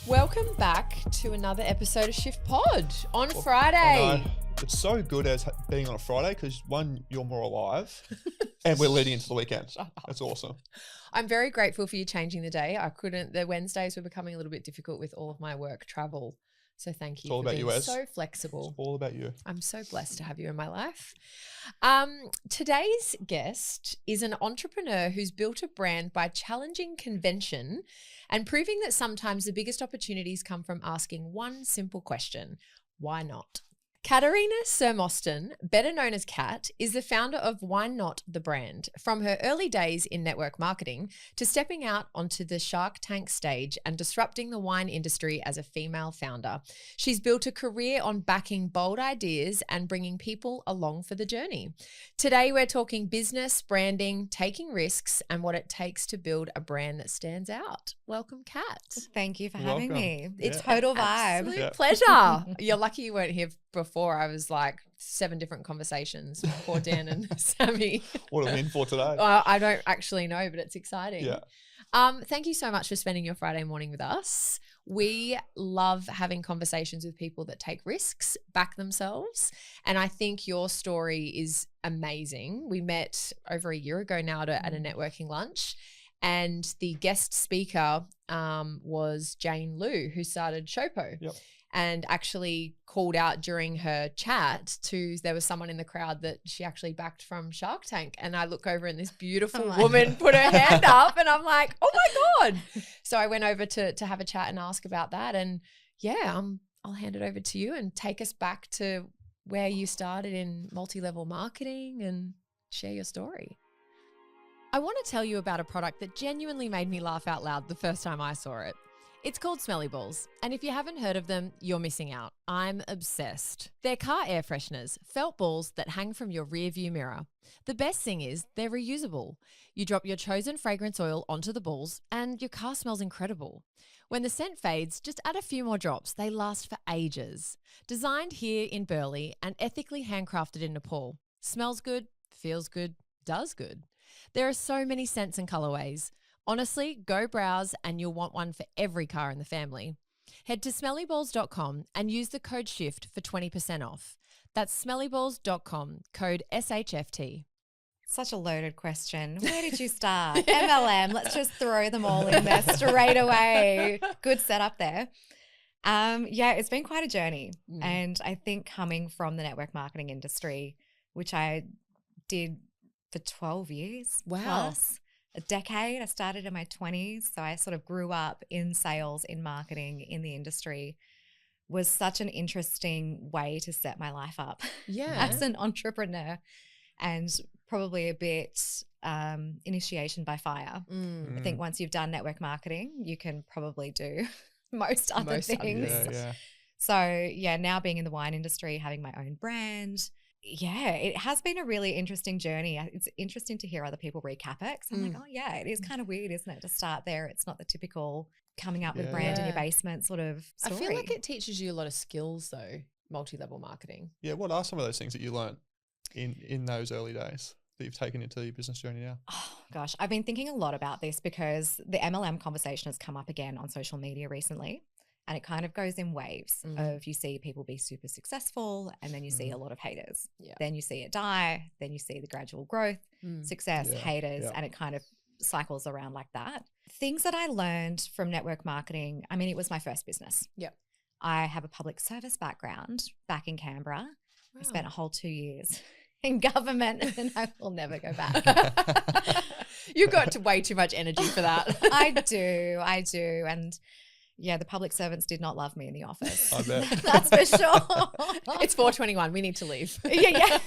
Welcome back to another episode of Shift Pod on I Friday. know. It's so good as being on a Friday because, one, you're more alive and we're leading into the weekend. That's awesome. I'm very grateful for you changing the day. The Wednesdays were becoming a little bit difficult with all of my work travel. So thank you all for about being you, Ez. so flexible. It's all about you. I'm so blessed to have you in my life. Today's guest is an entrepreneur who's built a brand by challenging convention and proving that sometimes the biggest opportunities come from asking one simple question: why not? Katharina Cser-Mostyn, better known as Kat, is the founder of Why Not the brand. From her early days in network marketing to stepping out onto the Shark Tank stage and disrupting the wine industry as a female founder, she's built a career on backing bold ideas and bringing people along for the journey. Today, we're talking business, branding, taking risks, and what it takes to build a brand that stands out. Welcome, Kat. Thank you for You're having welcome. me. It's Yeah. total vibe. Absolute Yeah. pleasure. You're lucky you weren't here before. I was like 7 different conversations. Poor Dan and Sammy. What are we in for today? I don't actually know, but it's exciting. Yeah. Thank you so much for spending your Friday morning with us. We love having conversations with people that take risks, back themselves. And I think your story is amazing. We met over a year ago now at a networking lunch. And the guest speaker was Jane Liu, who started Shopo. Yep. And actually called out during her chat there was someone in the crowd that she actually backed from Shark Tank. And I look over and this beautiful woman put her hand up and I'm like, oh my God. So I went over to have a chat and ask about that. And yeah, I'll hand it over to you and take us back to where you started in multi-level marketing and share your story. I want to tell you about a product that genuinely made me laugh out loud the first time I saw it. It's called Smelly Balls, and if you haven't heard of them, you're missing out. I'm obsessed. They're car air fresheners, felt balls that hang from your rearview mirror. The best thing is they're reusable. You drop your chosen fragrance oil onto the balls and your car smells incredible. When the scent fades, just add a few more drops. They last for ages. Designed here in Burleigh and ethically handcrafted in Nepal. Smells good, feels good, does good. There are so many scents and colorways. Honestly, go browse and you'll want one for every car in the family. Head to smellyballs.com and use the code SHIFT for 20% off. That's smellyballs.com, code SHFT. Such a loaded question. Where did you start? MLM. Let's just throw them all in there straight away. Good setup there. Yeah, it's been quite a journey. And I think coming from the network marketing industry, which I did for 12 years plus, a decade. I started in my 20s. So I sort of grew up in sales, in marketing, in the industry. Was such an interesting way to set my life up as an entrepreneur, and probably a bit initiation by fire. I think once you've done network marketing, you can probably do most other things. Yeah. So yeah, now being in the wine industry, having my own brand, yeah, it has been a really interesting journey. It's interesting to hear other people recap it because I'm like, oh yeah, it is kind of weird, isn't it, to start there? It's not the typical coming up with a brand in your basement sort of story. I feel like it teaches you a lot of skills though, multi-level marketing. Yeah. What are some of those things that you learned in those early days that you've taken into your business journey now? Oh gosh, I've been thinking a lot about this because the MLM conversation has come up again on social media recently. And it kind of goes in waves of you see people be super successful and then you see a lot of haters. Yeah. Then you see it die. Then you see the gradual growth, success, haters, and it kind of cycles around like that. Things that I learned from network marketing, I mean, it was my first business. Yep. I have a public service background back in Canberra. I spent a whole 2 years in government and I will never go back. You've got way too much energy for that. I do. And yeah, the public servants did not love me in the office. I bet. That's for sure. It's 4:21. We need to leave. Yeah.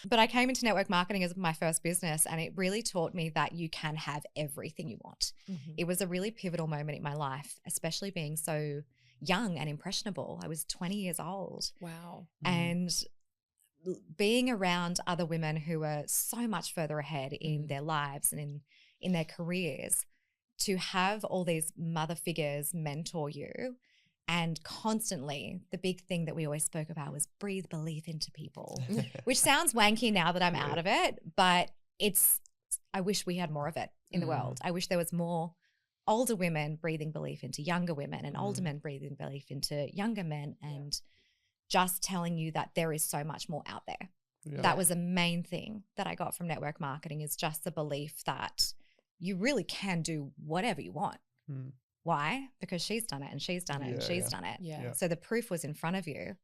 But I came into network marketing as my first business and it really taught me that you can have everything you want. It was a really pivotal moment in my life, especially being so young and impressionable. I was 20 years old. Wow. And being around other women who were so much further ahead in their lives and in their careers, to have all these mother figures mentor you, and constantly the big thing that we always spoke about was breathe belief into people, which sounds wanky now that I'm out of it, but I wish we had more of it in the world. I wish there was more older women breathing belief into younger women and older men breathing belief into younger men, and just telling you that there is so much more out there. Yeah. That was the main thing that I got from network marketing, is just the belief that you really can do whatever you want. Why? Because she's done it and she's done it and she's done it. Yeah. So the proof was in front of you.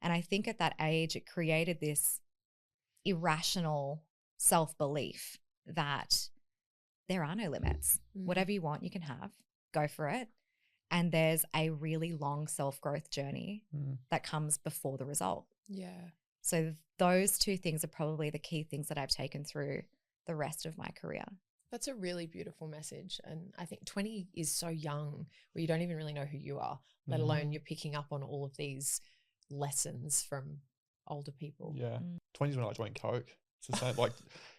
And I think at that age, it created this irrational self-belief that there are no limits. Whatever you want, you can have. Go for it. And there's a really long self-growth journey that comes before the result. Yeah. So those two things are probably the key things that I've taken through the rest of my career. That's a really beautiful message. And I think 20 is so young where you don't even really know who you are, let alone you're picking up on all of these lessons from older people. Yeah. 20s when I joined Coke. It's the same. Like,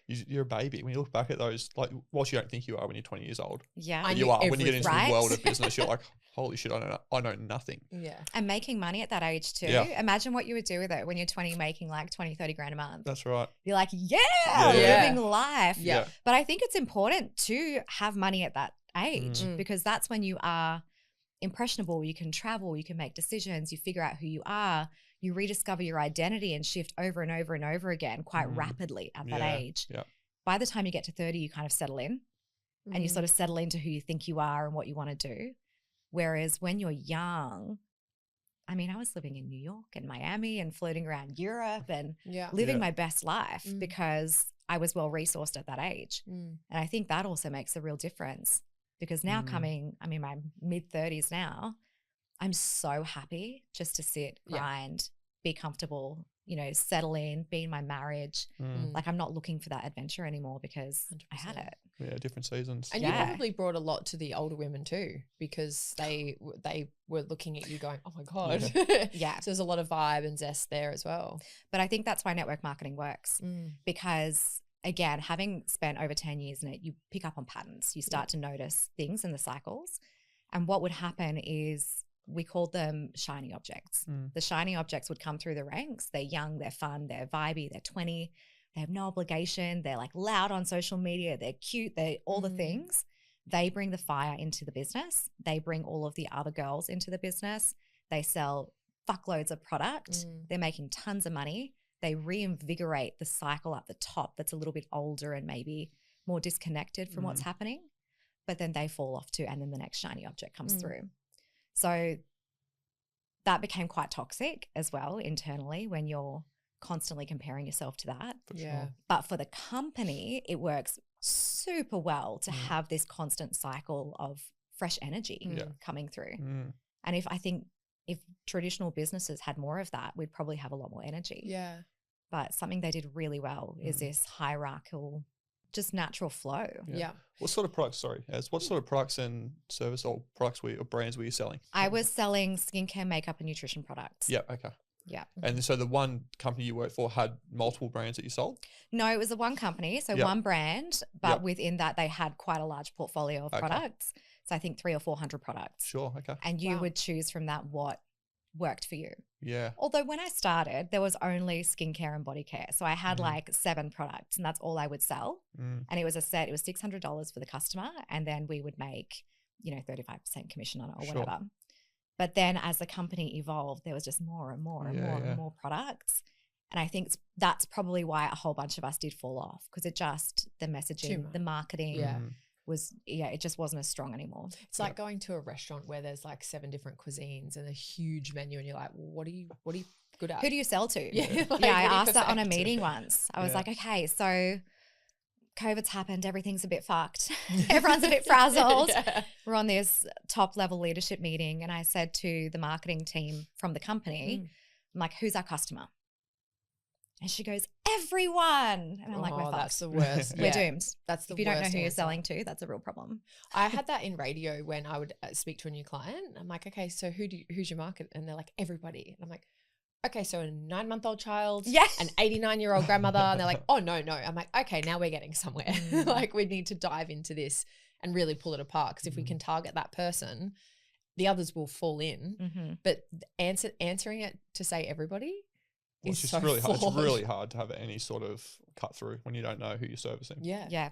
you're a baby. When you look back at those, like, whilst you don't think you are when you're 20 years old, Yeah. you are. When you get into Right? the world of business, you're like, holy shit, I know nothing. Yeah. And making money at that age too. Yeah. Imagine what you would do with it when you're 20, making like 20, 30 grand a month. That's right. You're like, Yeah. living life. Yeah. But I think it's important to have money at that age because that's when you are impressionable. You can travel, you can make decisions, you figure out who you are, you rediscover your identity and shift over and over and over again quite rapidly at that age. Yeah. By the time you get to 30, you kind of settle in and you sort of settle into who you think you are and what you want to do. Whereas when you're young, I mean, I was living in New York and Miami and floating around Europe and living my best life because I was well resourced at that age. And I think that also makes a real difference because now I'm in my mid 30s now, I'm so happy just to sit, grind, be comfortable, you know, settle in, be in my marriage. Like I'm not looking for that adventure anymore because 100%. I had it. Yeah, different seasons. And you probably brought a lot to the older women too because they were looking at you going, oh my God. Yeah. So there's a lot of vibe and zest there as well. But I think that's why network marketing works because again, having spent over 10 years in it, you pick up on patterns. You start to notice things in the cycles. And what would happen is we called them shiny objects. The shiny objects would come through the ranks. They're young, they're fun, they're vibey, they're 20, they have no obligation, they're like loud on social media, they're cute, they're all the things. They bring the fire into the business. They bring all of the other girls into the business. They sell fuckloads of product. They're making tons of money. They reinvigorate the cycle at the top that's a little bit older and maybe more disconnected from what's happening. But then they fall off too, and then the next shiny object comes through. So that became quite toxic as well internally when you're constantly comparing yourself to that. Sure. But for the company, it works super well to have this constant cycle of fresh energy coming through. And I think if traditional businesses had more of that, we'd probably have a lot more energy. Yeah. But something they did really well is this hierarchical, just natural flow. Yeah. What sort of products, what sort of products and service or products or brands were you selling? I was selling skincare, makeup and nutrition products. Yeah, okay. Yeah. And so the one company you worked for had multiple brands that you sold? No, it was a one company, so one brand, but within that they had quite a large portfolio of products. So I think 300 or 400 products. Sure, okay. And you would choose from that what worked for you. Yeah. Although when I started, there was only skincare and body care. So I had like 7 products and that's all I would sell. And it was a set, it was $600 for the customer. And then we would make, 35% commission on it or whatever. But then as the company evolved, there was just more and more and more and more products. And I think that's probably why a whole bunch of us did fall off because the messaging, the marketing it just wasn't as strong anymore. It's like going to a restaurant where there's like 7 different cuisines and a huge menu and you're like, well, what are you good at? Who do you sell to? Yeah, like, I asked that on a meeting once. I was like, okay, so COVID's happened. Everything's a bit fucked. Everyone's a bit frazzled. We're on this top level leadership meeting. And I said to the marketing team from the company, I'm like, who's our customer? And she goes, everyone. And I'm like, we're fucked. That's the worst. We're doomed. That's the If you worst don't know who you're answer. selling to, that's a real problem. I had that in radio when I would speak to a new client. I'm like, okay, so who's your market? And they're like, everybody. And I'm like, okay, so a 9-month-old child, an 89-year-old grandmother. And they're like, oh, no. I'm like, okay, now we're getting somewhere. Like we need to dive into this and really pull it apart. Because if we can target that person, the others will fall in. But answering it to say everybody it's just really hard. It's really hard to have any sort of cut through when you don't know who you're servicing. Yeah.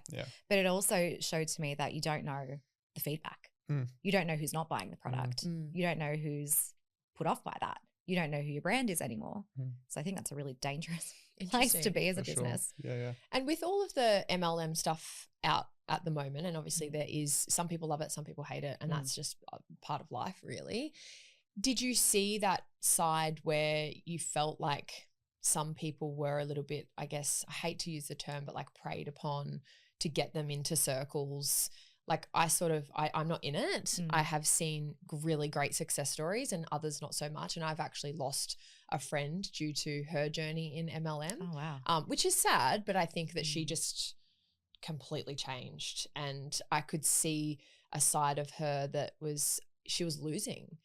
But it also showed to me that you don't know the feedback. You don't know who's not buying the product. You don't know who's put off by that. You don't know who your brand is anymore. So I think that's a really dangerous place to be as a business. Sure. Yeah. And with all of the MLM stuff out at the moment, and obviously there is, some people love it, some people hate it, and that's just part of life, really. Did you see that side where you felt like some people were a little bit, I guess, I hate to use the term, but like preyed upon to get them into circles? Like I'm not in it. I have seen really great success stories and others not so much. And I've actually lost a friend due to her journey in MLM. Oh, wow. Which is sad, but I think that she just completely changed. And I could see a side of her that she was losing,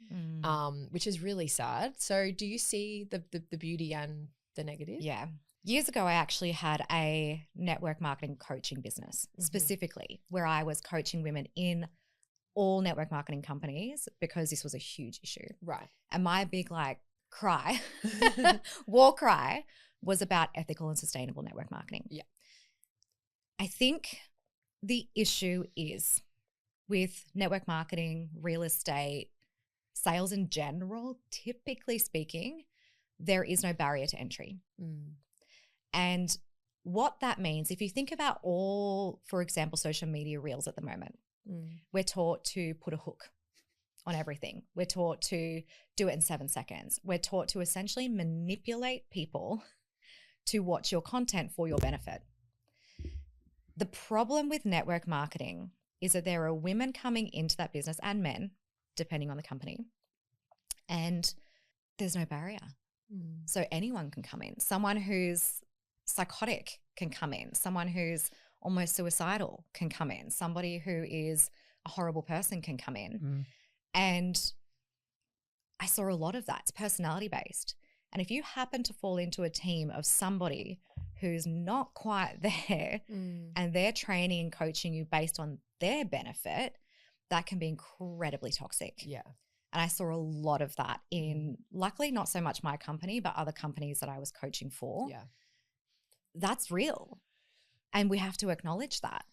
which is really sad. So do you see the beauty and the negative? Yeah. Years ago, I actually had a network marketing coaching business specifically where I was coaching women in all network marketing companies because this was a huge issue. Right. And my big cry, war cry was about ethical and sustainable network marketing. Yeah. I think the issue is with network marketing, real estate, sales in general, typically speaking, there is no barrier to entry. And what that means, if you think about all, for example, social media reels at the moment, we're taught to put a hook on everything. We're taught to do it in 7 seconds. We're taught to essentially manipulate people to watch your content for your benefit. The problem with network marketing is that there are women coming into that business and men, depending on the company, and there's no barrier. So anyone can come in. Someone who's psychotic can come in. Someone who's almost suicidal can come in. Somebody who is a horrible person can come in. And I saw a lot of that. It's personality based. And if you happen to fall into a team of somebody who's not quite there and they're training and coaching you based on their benefit, that can be incredibly toxic. Yeah. And I saw a lot of that in, luckily, not so much my company, but other companies that I was coaching for. Yeah. That's real. And we have to acknowledge that.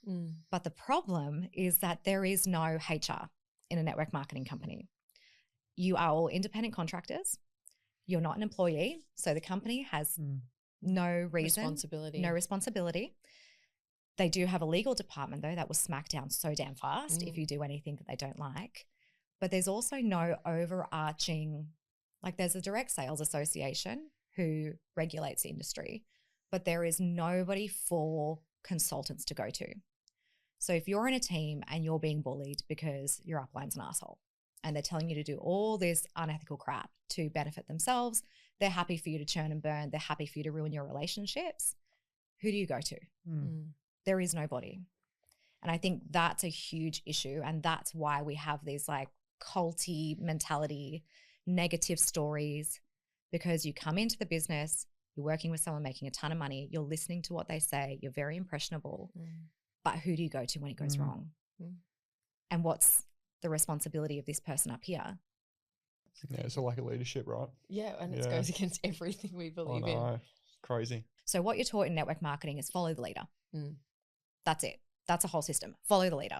But the problem is that there is no HR in a network marketing company. You are all independent contractors. You're not an employee. So the company has no reason, no responsibility. They do have a legal department, though, that will smack down so damn fast if you do anything that they don't like. But there's also no overarching, like there's a direct sales association who regulates the industry, but there is nobody for consultants to go to. So if you're in a team and you're being bullied because your upline's an asshole and they're telling you to do all this unethical crap to benefit themselves, they're happy for you to churn and burn, they're happy for you to ruin your relationships, who do you go to? There is nobody. And I think that's a huge issue. And that's why we have these like culty mentality, negative stories, because you come into the business, you're working with someone making a ton of money, you're listening to what they say, you're very impressionable, but who do you go to when it goes wrong? And what's the responsibility of this person up here? Yeah, it's a lack of leadership, right? Yeah, and it goes against everything we believe in. Crazy. So what you're taught in network marketing is follow the leader. That's it. That's a whole system. Follow the leader.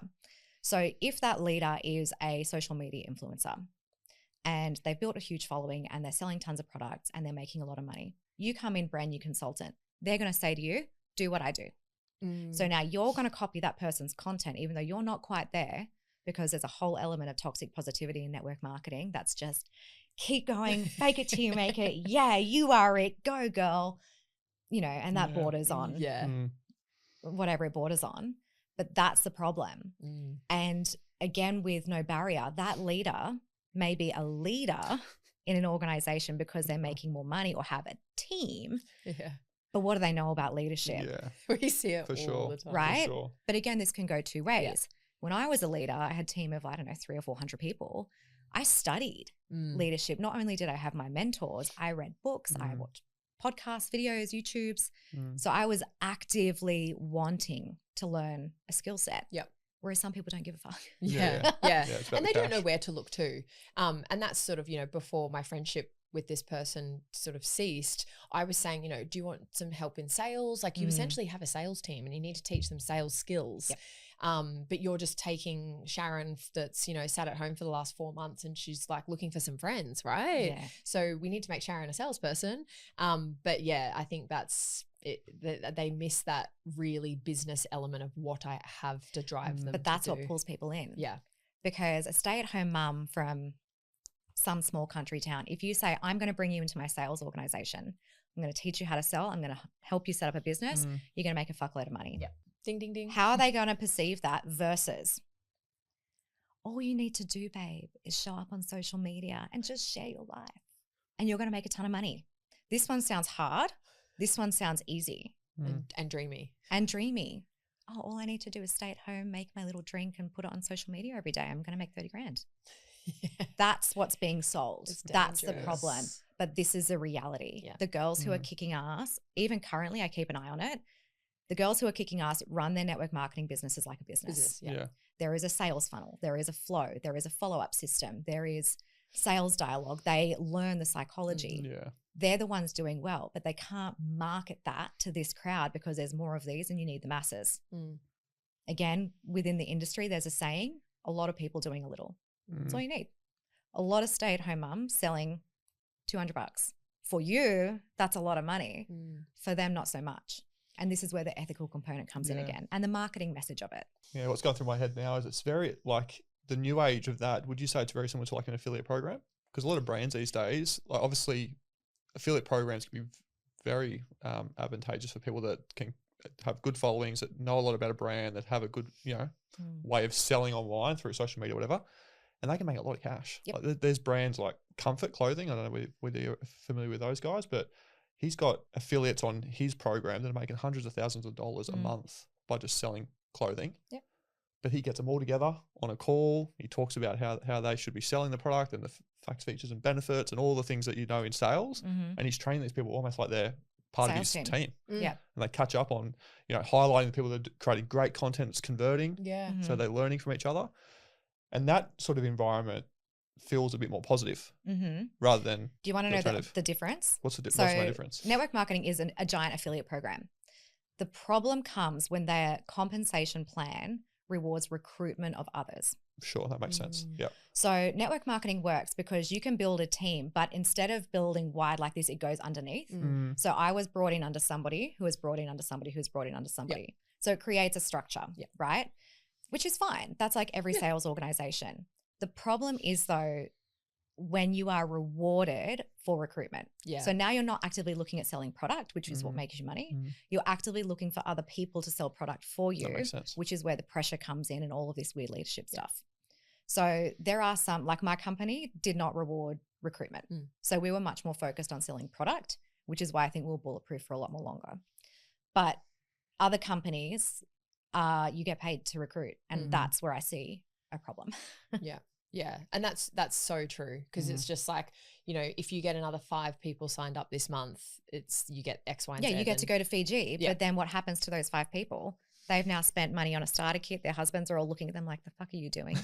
So if that leader is a social media influencer and they've built a huge following and they're selling tons of products and they're making a lot of money, you come in brand new consultant, they're going to say to you, do what I do. So now you're going to copy that person's content, even though you're not quite there, because there's a whole element of toxic positivity in network marketing. That's just keep going, fake it till you make it. Yeah, you are it. Go girl. You know, and that borders on whatever it borders on. But that's the problem. And again, with no barrier, that leader may be a leader in an organization because they're making more money or have a team. But what do they know about leadership? We see it all the time. Right? But again, this can go two ways. When I was a leader, I had a team of, 300 or 400 people. I studied leadership. Not only did I have my mentors, I read books, I watched podcasts, videos, YouTubes. So I was actively wanting to learn a skill set. Whereas some people don't give a fuck. And they don't know where to look to. And that's sort of, before my friendship with this person sort of ceased, I was saying, do you want some help in sales? Like you essentially have a sales team and you need to teach them sales skills. But you're just taking Sharon that's, sat at home for the last 4 months and she's like looking for some friends, right? Yeah. So we need to make Sharon a salesperson. But yeah, I think that's it. They miss that really business element of what I have to drive them. But that's to what do. pulls people in. Yeah. Because a stay-at-home mum from some small country town, if you say, I'm going to bring you into my sales organization, I'm going to teach you how to sell, I'm going to help you set up a business, you're going to make a fuckload of money. Yeah. Ding, ding, ding. How are they going to perceive that versus all you need to do, babe, is show up on social media and just share your life and you're going to make a ton of money. This one sounds hard. This one sounds easy. And dreamy. And dreamy. Oh, all I need to do is stay at home, make my little drink and put it on social media every day. I'm going to make 30 grand. Yeah. That's what's being sold. That's the problem. But this is a reality. Yeah. The girls who are kicking ass, even currently, I keep an eye on it. The girls who are kicking ass run their network marketing businesses like a business. Yeah. There is a sales funnel. There is a flow. There is a follow-up system. There is sales dialogue. They learn the psychology. Yeah. They're the ones doing well, but they can't market that to this crowd because there's more of these and you need the masses. Again, within the industry, there's a saying, a lot of people doing a little. That's all you need. A lot of stay-at-home mums selling $200. For you, that's a lot of money. For them, not so much. And this is where the ethical component comes in again and the marketing message of it. Yeah, what's going through my head now is it's very like the new age of that. Would you say it's very similar to like an affiliate program? Because a lot of brands these days, like obviously affiliate programs can be very advantageous for people that can have good followings, that know a lot about a brand, that have a good, way of selling online through social media, whatever. And they can make a lot of cash. Yep. Like there's brands like Comfort Clothing. I don't know whether you're familiar with those guys, but he's got affiliates on his program that are making hundreds of thousands of dollars a month by just selling clothing. Yep. But he gets them all together on a call. He talks about how they should be selling the product and the facts, features and benefits and all the things that you know in sales. And he's training these people almost like they're part Sales of his team. Yeah. And they catch up on, highlighting the people that are creating great content that's converting. Yeah. So they're learning from each other. And that sort of environment feels a bit more positive rather than. Do you want to know the difference? What's the difference? Network marketing is a giant affiliate program. The problem comes when their compensation plan rewards recruitment of others. Sure, that makes sense. Yeah. So network marketing works because you can build a team, but instead of building wide like this, it goes underneath. So I was brought in under somebody who was brought in under somebody who was brought in under somebody. Yep. So it creates a structure, right? Which is fine. That's like every sales organization. The problem is though, when you are rewarded for recruitment. Yeah. So now you're not actively looking at selling product, which is what makes you money. You're actively looking for other people to sell product for you, which is where the pressure comes in and all of this weird leadership stuff. So there are some, like my company did not reward recruitment. So we were much more focused on selling product, which is why I think we're bulletproof for a lot more longer. But other companies, you get paid to recruit, and that's where I see a problem. Yeah. And that's so true because it's just like, if you get another 5 people signed up this month, you get X, Y, and Z. Yeah, you get to go to Fiji, but then what happens to those 5 people? They've now spent money on a starter kit. Their husbands are all looking at them like, the fuck are you doing?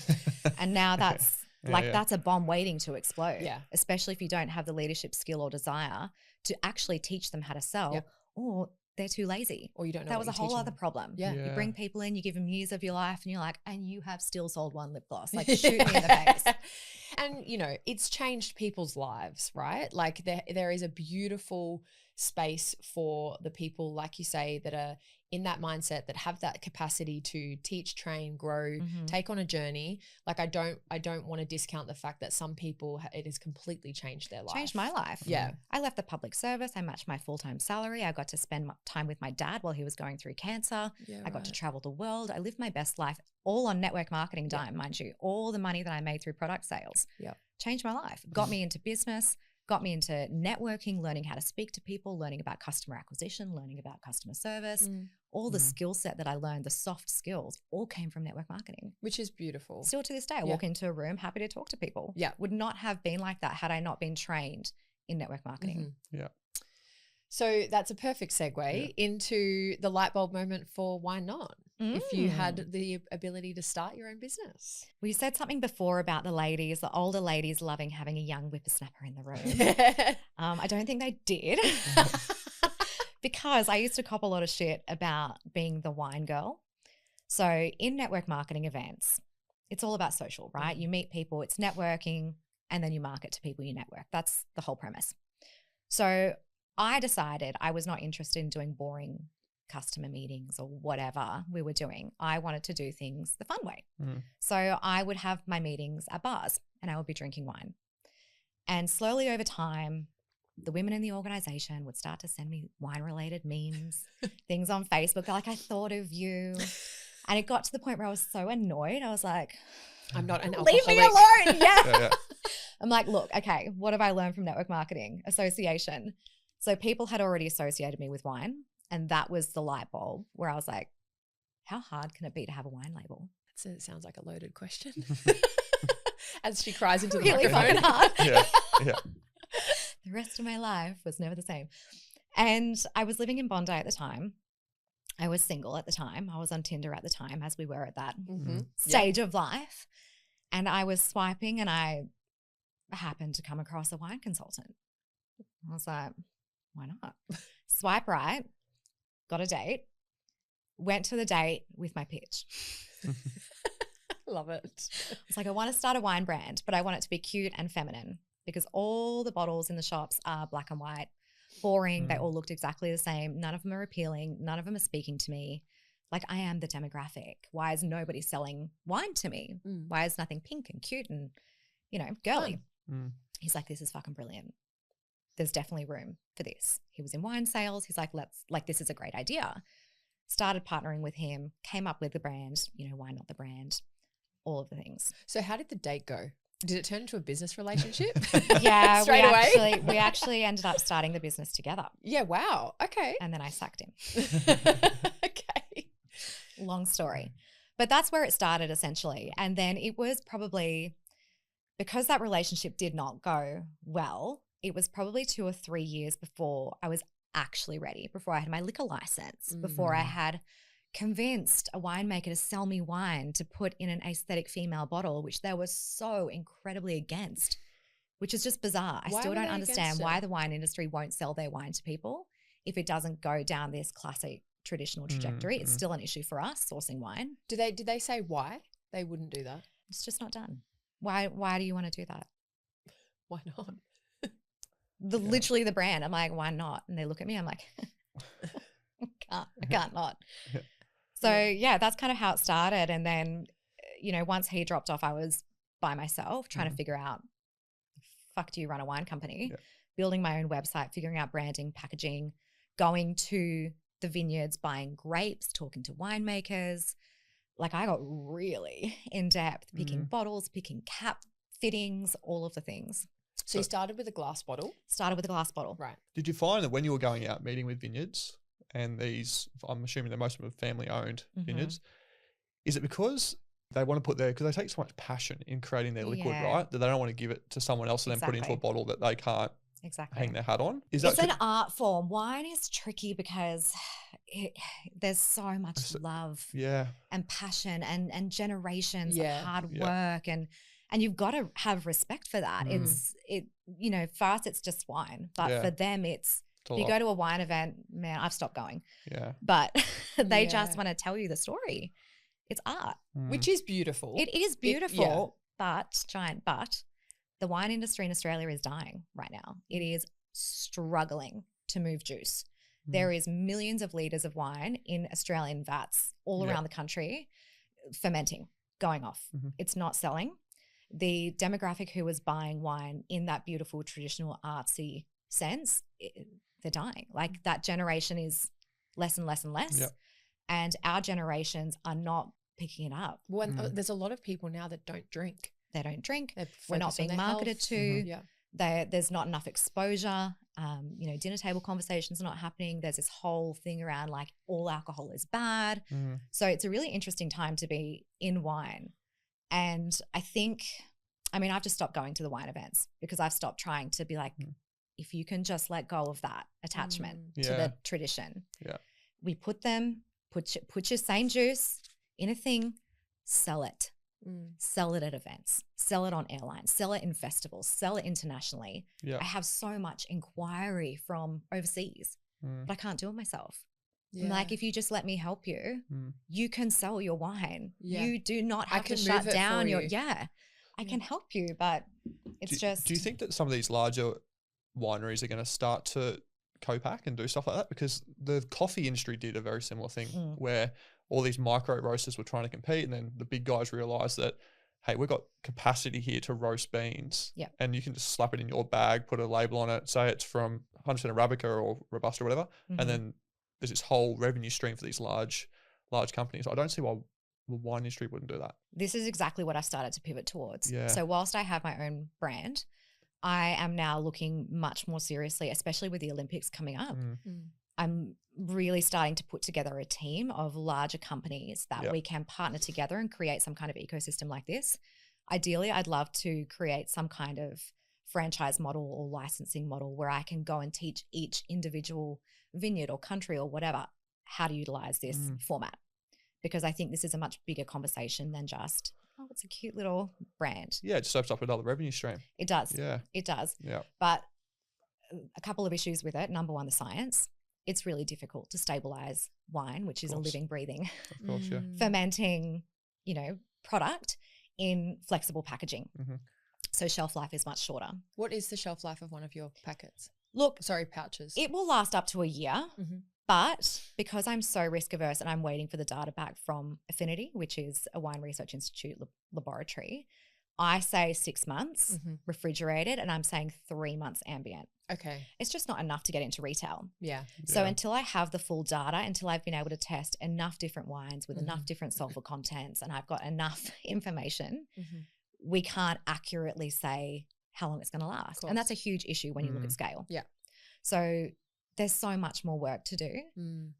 And now that's that's a bomb waiting to explode. Yeah. Especially if you don't have the leadership skill or desire to actually teach them how to sell, or they're too lazy. Or you don't know. That was a whole other problem. Yeah. You bring people in, you give them years of your life and you're like, and you have still sold 1 lip gloss. Like shoot me in the face. And, it's changed people's lives, right? Like there is a beautiful space for the people, like you say, that are in that mindset, that have that capacity to teach, train, grow, take on a journey. Like I don't want to discount the fact that some people, it has completely changed their life. Changed my life. Yeah. I left the public service. I matched my full-time salary. I got to spend time with my dad while he was going through cancer. I got to travel the world. I lived my best life all on network marketing dime, mind you. All the money that I made through product sales changed my life, got me into business, got me into networking, learning how to speak to people, learning about customer acquisition, learning about customer service. All the skill set that I learned, the soft skills, all came from network marketing. Which is beautiful. Still to this day, I walk into a room, happy to talk to people. Yeah. Would not have been like that had I not been trained in network marketing. Yeah. So that's a perfect segue into the light bulb moment for why not? If you had the ability to start your own business. Well, you said something before about the older ladies loving having a young whippersnapper in the room. I don't think they did because I used to cop a lot of shit about being the wine girl. So in network marketing events, it's all about social, right? You meet people, it's networking, and then you market to people you network. That's the whole premise. So I decided I was not interested in doing boring customer meetings or whatever we were doing. I wanted to do things the fun way. So I would have my meetings at bars and I would be drinking wine. And slowly over time, the women in the organization would start to send me wine-related memes, things on Facebook. They're like, I thought of you. And it got to the point where I was so annoyed. I was like, I'm not an alcoholic. Leave me alone. Yeah. I'm like, look, okay, what have I learned from network marketing? Association. So people had already associated me with wine. And that was the light bulb where I was like, how hard can it be to have a wine label? It sounds like a loaded question. As she cries into the Really microphone. fucking hard. Yeah. The rest of my life was never the same. And I was living in Bondi at the time. I was single at the time. I was on Tinder at the time, as we were at that stage of life. And I was swiping and I happened to come across a wine consultant. I was like, why not? Swipe right, got a date, went to the date with my pitch. Love it. It's like, I want to start a wine brand, but I want it to be cute and feminine because all the bottles in the shops are black and white, boring. They all looked exactly the same. None of them are appealing. None of them are speaking to me. Like, I am the demographic. Why is nobody selling wine to me? Why is nothing pink and cute and, girly? He's like, this is fucking brilliant. There's definitely room for this. He was in wine sales. He's like, this is a great idea. Started partnering with him, came up with the brand, why not the brand? All of the things. So how did the date go? Did it turn into a business relationship? Yeah, Straight away. We actually ended up starting the business together. Yeah, wow. Okay. And then I sacked him. Okay. Long story. But that's where it started essentially. And then it was probably, because that relationship did not go well, it was probably 2 or 3 years before I was actually ready, before I had my liquor license, before I had convinced a winemaker to sell me wine to put in an aesthetic female bottle, which they were so incredibly against, which is just bizarre. I still don't understand why the wine industry won't sell their wine to people if it doesn't go down this classic traditional trajectory. It's still an issue for us sourcing wine. Did they say why they wouldn't do that? It's just not done. Why do you want to do that? Why not? Literally the brand. I'm like, why not? And they look at me. I'm like, I can't not. So yeah, that's kind of how it started. And then, once he dropped off, I was by myself trying to figure out, fuck, do you run a wine company? Building my own website, figuring out branding, packaging, going to the vineyards, buying grapes, talking to winemakers. Like, I got really in depth, picking bottles, picking cap fittings, all of the things. So you started with a glass bottle? Started with a glass bottle. Right. Did you find that when you were going out meeting with vineyards, and these, I'm assuming that most of them are family-owned vineyards, is it because they want to because they take so much passion in creating their liquid, right, that they don't want to give it to someone else and then put it into a bottle that they can't hang their hat on? It's an art form. Wine is tricky because there's so much love and passion and generations of hard work and you've got to have respect for that. For us it's just wine, but for them it's if you go to a wine event, man, I've stopped going. Yeah. But they just want to tell you the story. It's art. Which is beautiful. It is beautiful, but the wine industry in Australia is dying right now. It is struggling to move juice. There is millions of litres of wine in Australian vats all around the country fermenting, going off. It's not selling. The demographic who was buying wine in that beautiful traditional artsy sense, they're dying. Like, that generation is less and less and less. And our generations are not picking it up. Well, there's a lot of people now that don't drink. They don't drink. We're not being marketed to. There's not enough exposure. Dinner table conversations are not happening. There's this whole thing around like all alcohol is bad. So it's a really interesting time to be in wine. And I think, I've just stopped going to the wine events because I've stopped trying to be like, if you can just let go of that attachment to the tradition. We put your same juice in a thing, sell it. Sell it at events, sell it on airlines, sell it in festivals, sell it internationally. I have so much inquiry from overseas, but I can't do it myself. I'm like, if you just let me help you, you can sell your wine. Yeah. You do not I have to can shut move it down for your, you. I can help you, but it's just. Do you think that some of these larger wineries are going to start to co-pack and do stuff like that? Because the coffee industry did a very similar thing where all these micro roasters were trying to compete, and then the big guys realized that, hey, we've got capacity here to roast beans, and you can just slap it in your bag, put a label on it, say it's from 100% Arabica or Robusta or whatever, and then there's this whole revenue stream for these large companies. I don't see why the wine industry wouldn't do that. This is exactly what I started to pivot towards. Yeah. So whilst I have my own brand, I am now looking much more seriously, especially with the Olympics coming up. I'm really starting to put together a team of larger companies that we can partner together and create some kind of ecosystem like this. Ideally, I'd love to create some kind of franchise model or licensing model where I can go and teach each individual vineyard or country or whatever how to utilize this format, because I think this is a much bigger conversation than just, oh, it's a cute little brand. Yeah, it just opens up another revenue stream. It does. Yeah. It does. Yeah. But a couple of issues with it. Number one, the science. It's really difficult to stabilize wine, which is a living, breathing, of course, fermenting, product in flexible packaging. So shelf life is much shorter. What is the shelf life of one of your packets? Pouches. It will last up to a year. But because I'm so risk averse and I'm waiting for the data back from Affinity, which is a wine research institute laboratory, I say 6 months refrigerated, and I'm saying 3 months ambient. Okay. It's just not enough to get into retail. Yeah. So until I have the full data, until I've been able to test enough different wines with enough different sulfur contents, and I've got enough information, we can't accurately say how long it's going to last. And that's a huge issue when you look at scale. Yeah. So there's so much more work to do,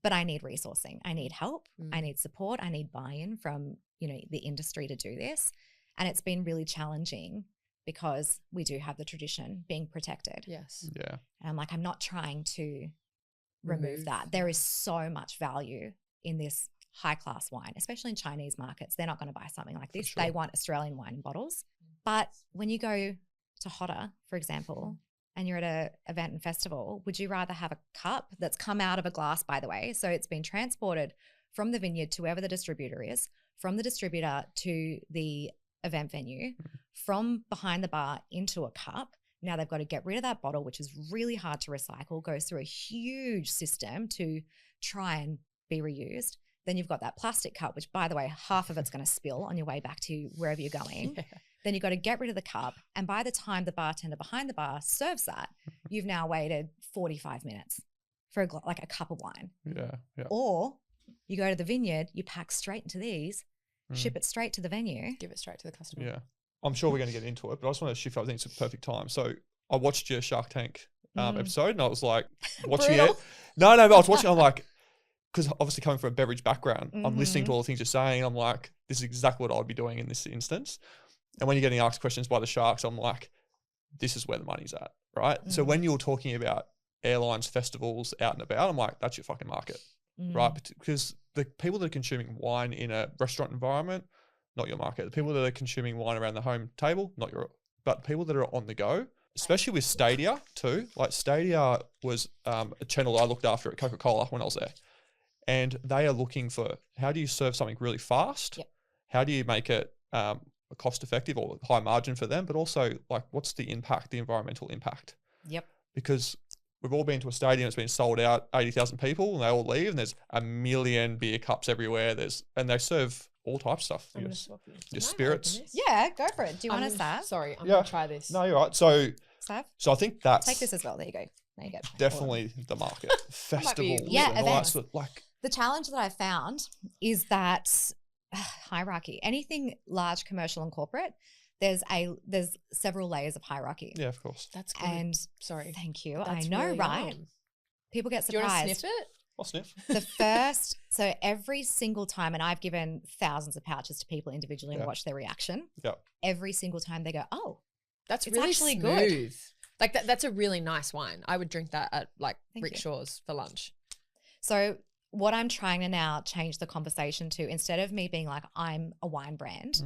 but I need resourcing. I need help. I need support. I need buy-in from, the industry to do this. And it's been really challenging because we do have the tradition being protected. Yes. Yeah. And I'm not trying to remove that. There is so much value in this high-class wine, especially in Chinese markets. They're not going to buy something like this. They want Australian wine in bottles. But when you go to Kata, for example, and you're at an event and festival, would you rather have a cup that's come out of a glass, by the way? So it's been transported from the vineyard to wherever the distributor is, from the distributor to the event venue, from behind the bar into a cup. Now they've got to get rid of that bottle, which is really hard to recycle, goes through a huge system to try and be reused. Then you've got that plastic cup, which, by the way, half of it's going to spill on your way back to wherever you're going. Yeah. Then you've got to get rid of the cup. And by the time the bartender behind the bar serves that, you've now waited 45 minutes for a cup of wine. Yeah. Or you go to the vineyard, you pack straight into these, ship it straight to the venue. Give it straight to the customer. Yeah. I'm sure we're going to get into it, but I just want to shift up. I think it's a perfect time. So I watched your Shark Tank episode, and I was like watching it. No, but I was watching, I'm like, because obviously coming from a beverage background, I'm listening to all the things you're saying. I'm like, this is exactly what I'd be doing in this instance. And when you're getting asked questions by the sharks, I'm like, this is where the money's at, right? So when you're talking about airlines, festivals, out and about, I'm like, that's your fucking market, right? Because the people that are consuming wine in a restaurant environment, not your market. The people that are consuming wine around the home table, not your, but people that are on the go, especially with Stadia too. Like Stadia was a channel I looked after at Coca-Cola when I was there. And they are looking for, how do you serve something really fast? Yep. How do you make it cost effective or high margin for them? But also, like, what's the impact, the environmental impact? Yep. Because we've all been to a stadium that's been sold out, 80,000 people, and they all leave, and there's a million beer cups everywhere. And they serve all types of stuff. Your spirits. Yeah, go for it. Do you want to start? Sorry, I'm going to try this. No, you're right. So I think that's... Take this as well. There you go. Definitely the market. Festivals. Yeah, events. The challenge that I found is that hierarchy. Anything large, commercial and corporate, there's several layers of hierarchy. Yeah, of course. That's good. And sorry. Thank you. That's I know, really right? yum. People get surprised. Do you want to sniff it? I'll sniff. The first, so every single time, and I've given thousands of pouches to people individually and watched their reaction. Yeah. Every single time they go, oh, that's it's really actually smooth. Good. Like that's a really nice wine. I would drink that at Rickshaw's for lunch. So what I'm trying to now change the conversation to, instead of me being like, I'm a wine brand,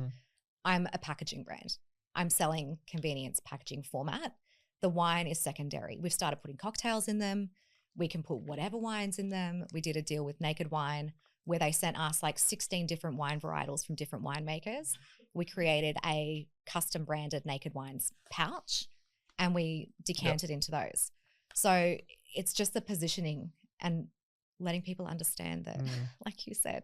I'm a packaging brand. I'm selling convenience packaging format. The wine is secondary. We've started putting cocktails in them. We can put whatever wines in them. We did a deal with Naked Wine where they sent us like 16 different wine varietals from different winemakers. We created a custom branded Naked Wines pouch and we decanted into those. So it's just the positioning and letting people understand that, like you said,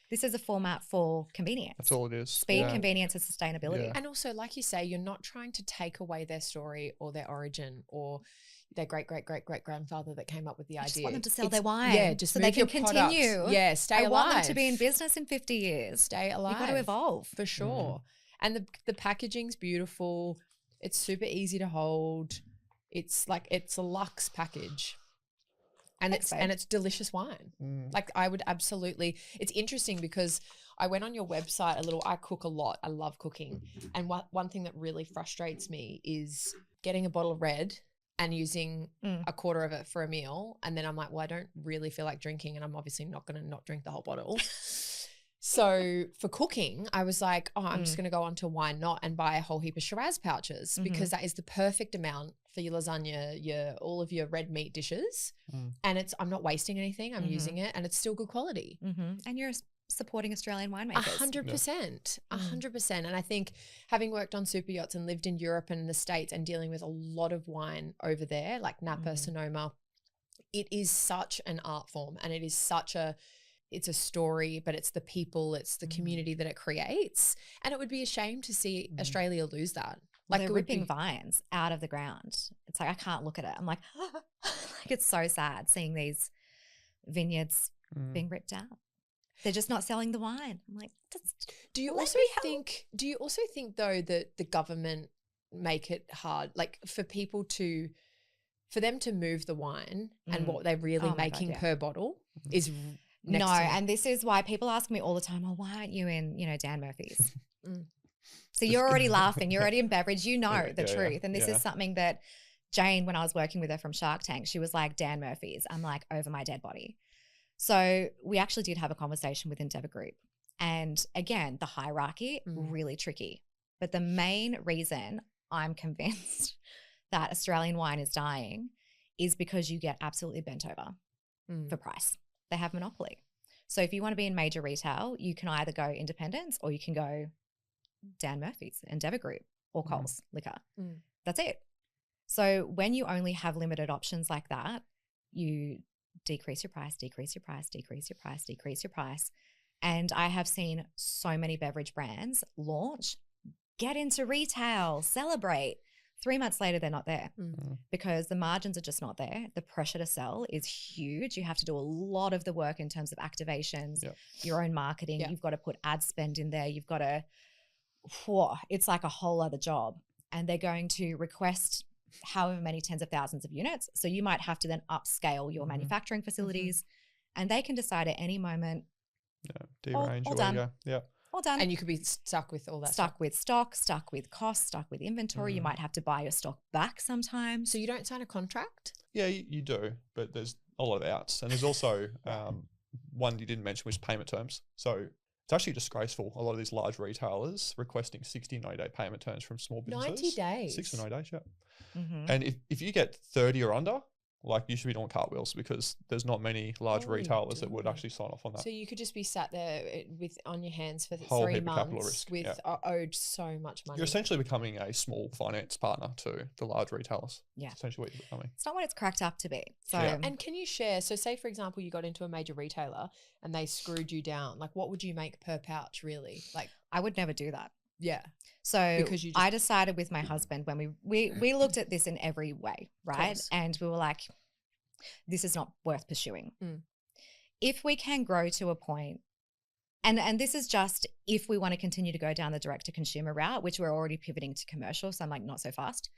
this is a format for convenience. That's all it is. Speed, convenience, and sustainability. Yeah. And also, like you say, you're not trying to take away their story or their origin or their great-great-great-great-grandfather that came up with the idea. I just want them to sell their wine. Yeah, just so move they can your continue. Products. Yeah, stay alive. I want them to be in business in 50 years. Stay alive. You've got to evolve. For sure. And the packaging's beautiful. It's super easy to hold. It's a luxe package. And it's delicious wine. Like I would absolutely, it's interesting because I went on your website I cook a lot. I love cooking. And one thing that really frustrates me is getting a bottle of red and using a quarter of it for a meal. And then I'm like, well, I don't really feel like drinking and I'm obviously not going to not drink the whole bottle. So for cooking, I was like, I'm just going to go on to Why Not and buy a whole heap of Shiraz pouches because that is the perfect amount for your lasagna, all of your red meat dishes. And I'm not wasting anything. I'm using it and it's still good quality. And you're supporting Australian winemakers. 100%. 100%. And I think having worked on super yachts and lived in Europe and the States and dealing with a lot of wine over there, like Napa, Sonoma, it is such an art form and it is it's a story, but it's the people, it's the community that it creates. And it would be a shame to see Australia lose that. Like they're ripping vines out of the ground. It's like, I can't look at it. I'm like, like it's so sad seeing these vineyards being ripped out. They're just not selling the wine. I'm like, do you also think though that the government make it hard, like for them to move the wine and what they're really making per bottle is no, and this is why people ask me all the time, oh, why aren't you in, Dan Murphy's? So you're already laughing. You're already in beverage. You know the truth. And this is something that Jane, when I was working with her from Shark Tank, she was like, Dan Murphy's. I'm like, over my dead body. So we actually did have a conversation with Endeavour Group. And again, the hierarchy, really tricky. But the main reason I'm convinced that Australian wine is dying is because you get absolutely bent over for price. They have monopoly. So if you want to be in major retail, you can either go independents or you can go Dan Murphy's, Endeavour Group or Coles Liquor. That's it. So when you only have limited options like that, you decrease your price, decrease your price, decrease your price, decrease your price. And I have seen so many beverage brands launch, get into retail, celebrate. 3 months later, they're not there because the margins are just not there. The pressure to sell is huge. You have to do a lot of the work in terms of activations, your own marketing. You've got to put ad spend in there. You've got to, it's like a whole other job. And they're going to request however many tens of thousands of units. So you might have to then upscale your manufacturing facilities and they can decide at any moment. Derange all done. All done. And you could be stuck with all that stuck with stock, stuck with cost, stuck with inventory. You might have to buy your stock back sometimes. So you don't sign a contract? Yeah, you do, but there's a lot of outs. And there's also one you didn't mention was payment terms. So it's actually disgraceful. A lot of these large retailers requesting 60, 90-day payment terms from small businesses. 90 days? 60 to 90 days, And if you get 30 or under, like you should be doing cartwheels because there's not many large retailers that would actually sign off on that. So you could just be sat there on your hands for Whole 3 heap of capital months risk, with owed so much money. You're essentially becoming a small finance partner to the large retailers. Yeah. That's essentially what you're becoming. It's not what it's cracked up to be. So And can you share, so say for example you got into a major retailer and they screwed you down, like what would you make per pouch really? Like I would never do that. Yeah. So because I decided with my husband when we looked at this in every way, right? And we were like, this is not worth pursuing. If we can grow to a point, and this is just if we want to continue to go down the direct to consumer route, which we're already pivoting to commercial, so I'm like, not so fast.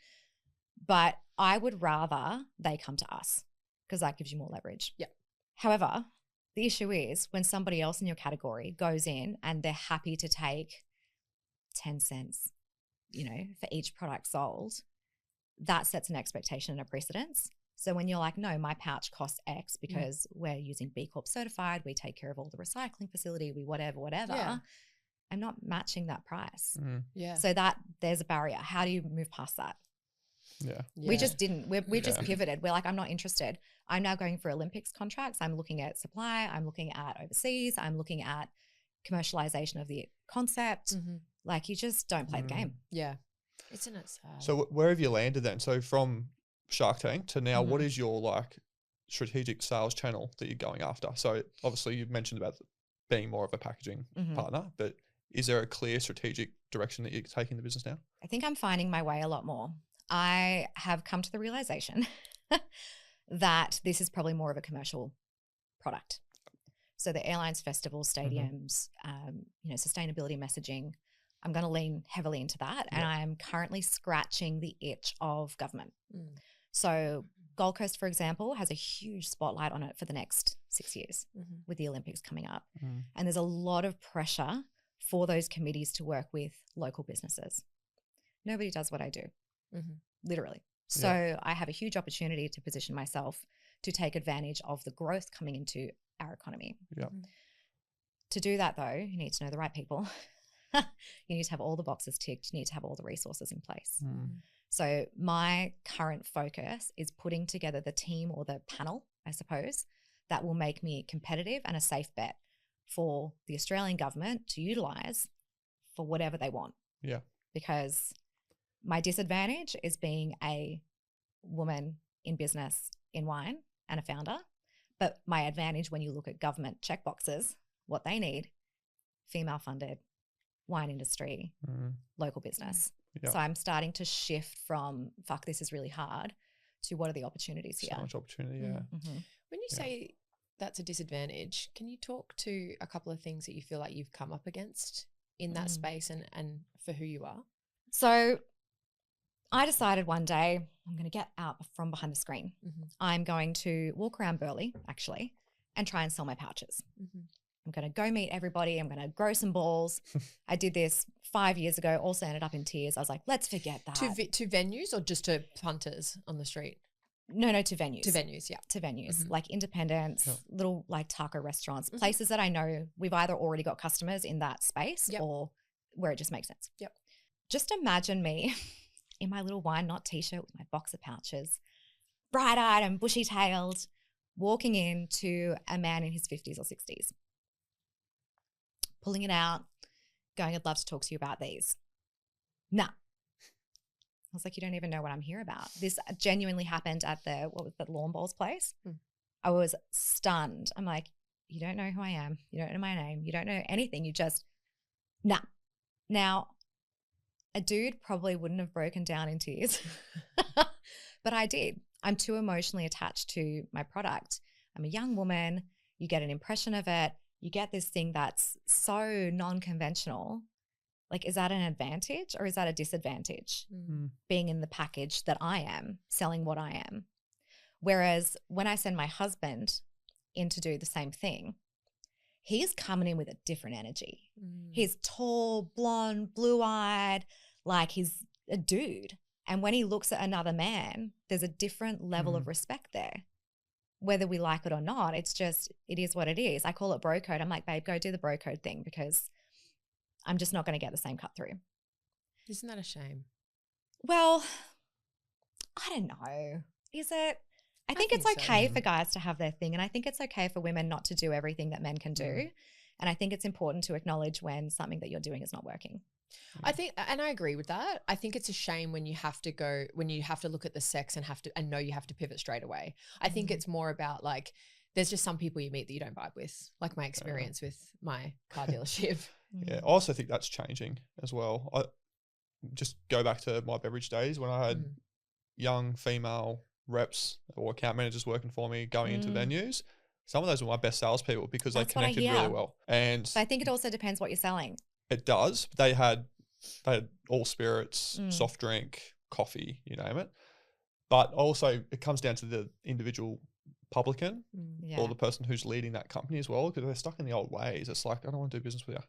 But I would rather they come to us because that gives you more leverage. Yeah. However, the issue is when somebody else in your category goes in and they're happy to take 10 cents, for each product sold, that sets an expectation and a precedence. So when you're like, no, my pouch costs X because we're using B Corp certified, we take care of all the recycling facility, we whatever, I'm not matching that price. Yeah. So there's a barrier. How do you move past that? Yeah. We just didn't. We just Yeah. pivoted. We're like, I'm not interested. I'm now going for Olympics contracts. I'm looking at supply. I'm looking at overseas. I'm looking at commercialization of the concept. Like, you just don't play the game. Yeah. Isn't it sad? So where have you landed then? So from Shark Tank to now, what is your like strategic sales channel that you're going after? So obviously you've mentioned about being more of a packaging partner, but is there a clear strategic direction that you're taking the business now? I think I'm finding my way a lot more. I have come to the realization that this is probably more of a commercial product. So the airlines, festivals, stadiums, sustainability messaging, I'm going to lean heavily into that. And I am currently scratching the itch of government. So Gold Coast, for example, has a huge spotlight on it for the next 6 years with the Olympics coming up. And there's a lot of pressure for those committees to work with local businesses. Nobody does what I do, literally. So I have a huge opportunity to position myself to take advantage of the growth coming into our economy. To do that, though, you need to know the right people. You need to have all the boxes ticked. You need to have all the resources in place. So my current focus is putting together the team or the panel, I suppose, that will make me competitive and a safe bet for the Australian government to utilise for whatever they want. Yeah. Because my disadvantage is being a woman in business in wine and a founder. But my advantage when you look at government checkboxes, what they need, female funded, wine industry, local business. Yeah. So I'm starting to shift from, fuck, this is really hard, to what are the opportunities here? So much opportunity, When you say that's a disadvantage, can you talk to a couple of things that you feel like you've come up against in that space and for who you are? So I decided one day I'm going to get out from behind the screen. I'm going to walk around Burleigh, actually, and try and sell my pouches. I'm going to go meet everybody. I'm going to grow some balls. I did this 5 years ago, also ended up in tears. I was like, let's forget that. To venues or just to punters on the street? No, to venues. To venues, yeah. To venues, like independents, little like taco restaurants, places that I know we've either already got customers in that space or where it just makes sense. Just imagine me in my little wine knot t-shirt with my box of pouches, bright-eyed and bushy-tailed, walking into a man in his 50s or 60s. Pulling it out, going, I'd love to talk to you about these. Nah. I was like, you don't even know what I'm here about. This genuinely happened at the lawn bowls place. I was stunned. I'm like, you don't know who I am. You don't know my name. You don't know anything. You just, nah. Now, a dude probably wouldn't have broken down in tears, but I did. I'm too emotionally attached to my product. I'm a young woman. You get an impression of it. You get this thing that's so non-conventional. Like, is that an advantage or is that a disadvantage? Being in the package that I am, selling what I am. Whereas when I send my husband in to do the same thing, he's coming in with a different energy. He's tall, blonde, blue-eyed, like he's a dude. And when he looks at another man, there's a different level of respect there. Whether we like it or not, it's just, it is what it is. I call it bro code. I'm like, babe, go do the bro code thing because I'm just not going to get the same cut through. Isn't that a shame? Well, I don't know. Is it? I think it's okay for guys to have their thing, and I think it's okay for women not to do everything that men can do. And I think it's important to acknowledge when something that you're doing is not working. I think, and I agree with that. I think it's a shame when you have to look at the sex and know you have to pivot straight away. I think it's more about like, there's just some people you meet that you don't vibe with, like my experience with my car dealership. Yeah, I also think that's changing as well. I just go back to my beverage days when I had young female reps or account managers working for me going into venues. Some of those were my best salespeople because they connected really well. And but I think it also depends what you're selling. It does. They had all spirits, soft drink, coffee, you name it. But also it comes down to the individual publican or the person who's leading that company as well, because they're stuck in the old ways. It's like, I don't want to do business with you.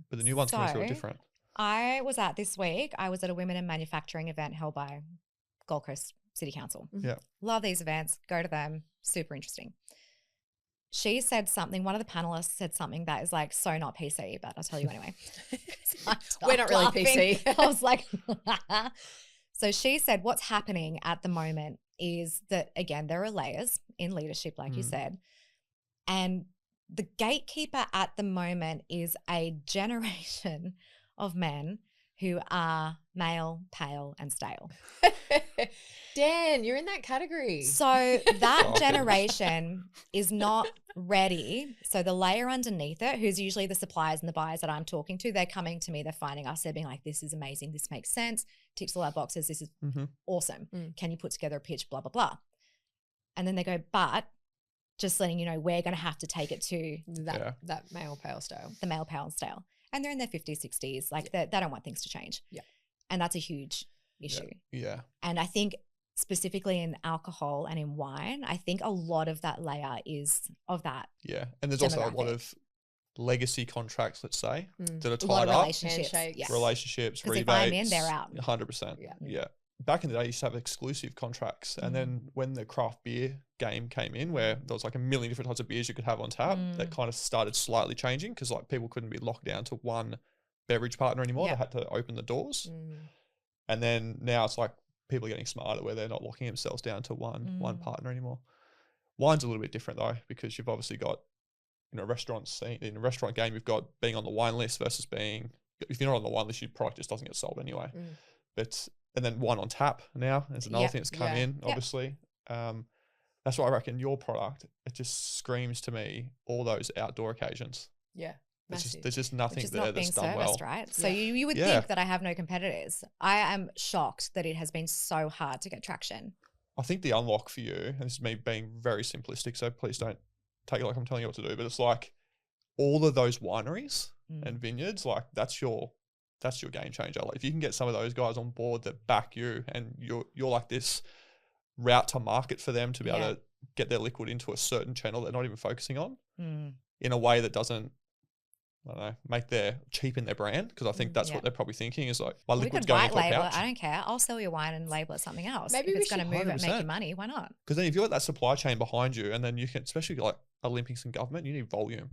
But the new one's coming through different. I was at a women in manufacturing event held by Gold Coast City Council. Yeah. Love these events. Go to them. Super interesting. She said something, one of the panelists said something that is like so not PC, but I'll tell you anyway. We're not really PC. I was like, So she said what's happening at the moment is that, again, there are layers in leadership, like you said, and the gatekeeper at the moment is a generation of men who are male, pale, and stale. Dan, you're in that category. So that generation is not ready. So the layer underneath it, who's usually the suppliers and the buyers that I'm talking to, they're coming to me, they're finding us, they're being like, this is amazing, this makes sense, ticks all our boxes, this is awesome. Can you put together a pitch, blah, blah, blah. And then they go, but just letting you know, we're going to have to take it to that male, pale style. The male, pale style. And they're in their 50s, 60s. Like they don't want things to change. Yeah. And that's a huge issue. Yeah. And I think specifically in alcohol and in wine, I think a lot of that layer is of that. Yeah. And there's also a lot of legacy contracts, let's say, that are tied a lot of up. relationships. Yes. Relationships, rebates. If I'm in, they're out. 100%. Yeah. Back in the day, you used to have exclusive contracts. And then when the craft beer game came in, where there was like a million different types of beers you could have on tap, that kind of started slightly changing because like people couldn't be locked down to one beverage partner anymore. They had to open the doors. And then now it's like people are getting smarter where they're not locking themselves down to one partner anymore. Wine's a little bit different though, because you've obviously got, in a restaurant scene, in a restaurant game, you've got being on the wine list versus being, if you're not on the wine list, your product just doesn't get sold anyway. But and then wine on tap now is another thing that's come in, obviously. That's why I reckon your product, it just screams to me all those outdoor occasions. Yeah. There's just nothing there that's done well. Right? So you would think that I have no competitors. I am shocked that it has been so hard to get traction. I think the unlock for you, and this is me being very simplistic, so please don't take it like I'm telling you what to do, but it's like all of those wineries and vineyards, like that's your game changer. Like if you can get some of those guys on board that back you, and you're like this route to market for them to be able to get their liquid into a certain channel they're not even focusing on in a way that doesn't, I don't know, cheapen their brand, because I think that's what they're probably thinking is like, my liquid's going into a pouch. I don't care. I'll sell your wine and label it something else. Maybe if it's going to move 100%. it, make you money, why not? Because then if you've got that supply chain behind you, and then you can, especially like Olympics and government, you need volume.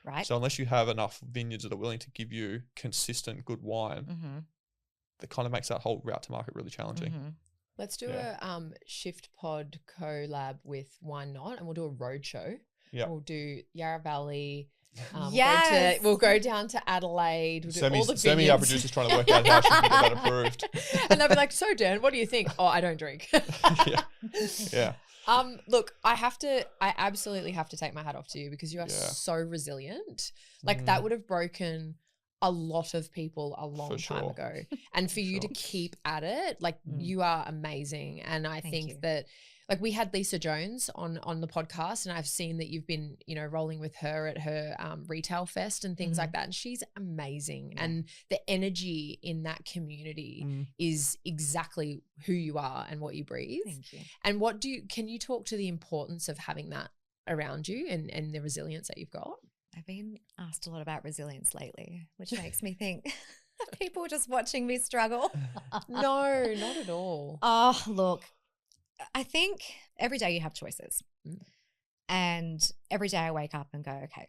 Right. So unless you have enough vineyards that are willing to give you consistent good wine, that kind of makes that whole route to market really challenging. Let's do a Shift Pod collab with Wine Not, and we'll do a road show. Yeah. We'll do Yarra Valley. Yes. We'll go down to Adelaide. We'll do all the Semi, our producer's trying to work out how she can get that approved. And they'll be like, so Dan, what do you think? Oh, I don't drink. Yeah. Look, I absolutely have to take my hat off to you, because you are so resilient. Like that would have broken a lot of people a long time ago. And for you to keep at it, like you are amazing. And I think that, like, we had Lisa Jones on the podcast, and I've seen that you've been, rolling with her at her retail fest and things like that. And she's amazing. And the energy in that community is exactly who you are and what you breathe. Thank you. And can you talk to the importance of having that around you and the resilience that you've got? I've been asked a lot about resilience lately, which makes me think people just watching me struggle. No, not at all. Oh, look, I think every day you have choices. And every day I wake up and go, okay,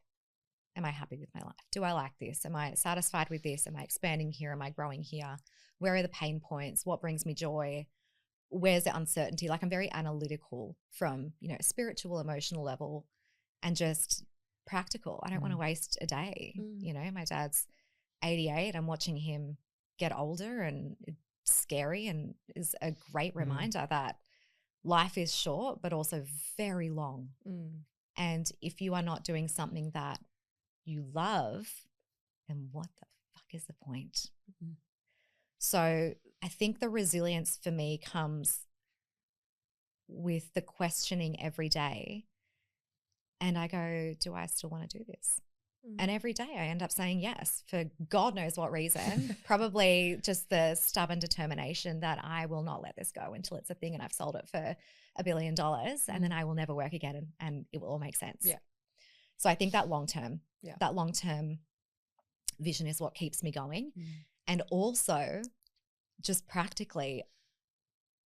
am I happy with my life? Do I like this? Am I satisfied with this? Am I expanding here? Am I growing here? Where are the pain points? What brings me joy? Where's the uncertainty? Like, I'm very analytical from, a spiritual, emotional level, and just practical. I don't want to waste a day. My dad's 88. I'm watching him get older, and it's scary, and is a great reminder that life is short, but also very long. And if you are not doing something that you love, then what the fuck is the point? So I think the resilience for me comes with the questioning every day. And I go, do I still want to do this? And every day I end up saying yes for God knows what reason. Probably just the stubborn determination that I will not let this go until it's a thing and I've sold it for $1 billion, and then I will never work again, and it will all make sense. Yeah. So I think that long-term vision is what keeps me going. And also just practically,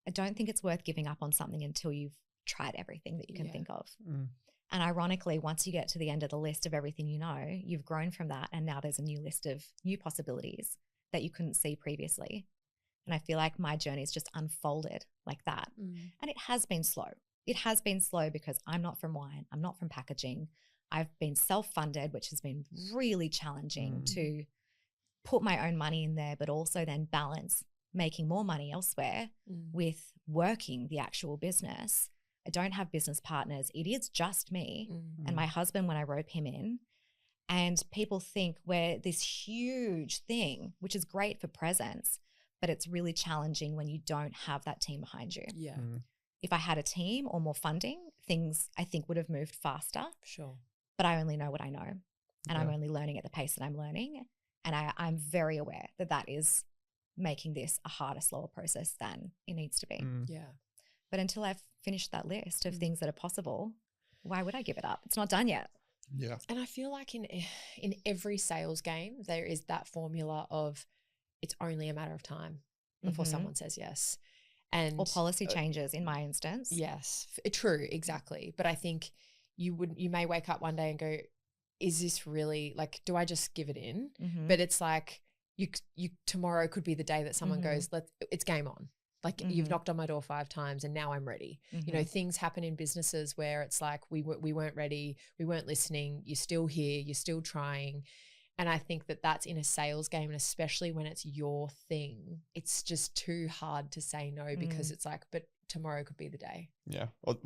I don't think it's worth giving up on something until you've tried everything that you can think of. And ironically, once you get to the end of the list of everything you've grown from that, and now there's a new list of new possibilities that you couldn't see previously. And I feel like my journey's just unfolded like that. And it has been slow. It has been slow because I'm not from wine. I'm not from packaging. I've been self-funded, which has been really challenging to put my own money in there, but also then balance making more money elsewhere with working the actual business. I don't have business partners. It is just me and my husband when I rope him in. And people think we're this huge thing, which is great for presence, but it's really challenging when you don't have that team behind you. Yeah. If I had a team or more funding, things I think would have moved faster. Sure. But I only know what I know, and I'm only learning at the pace that I'm learning. And I'm very aware that that is making this a harder, slower process than it needs to be. Yeah. But until I've finished that list of things that are possible, why would I give it up? It's not done yet. Yeah. And I feel like in every sales game, there is that formula of it's only a matter of time before someone says yes. And or policy changes in my instance. Yes, true, exactly. But I think you may wake up one day and go, is this really, like, do I just give it in? But it's like you tomorrow could be the day that someone goes, it's game on. Like you've knocked on my door 5 times and now I'm ready. You know, things happen in businesses where it's like we weren't ready, we weren't listening, you're still here, you're still trying. And I think that that's in a sales game, and especially when it's your thing, it's just too hard to say no because it's like, but tomorrow could be the day. Yeah. Well,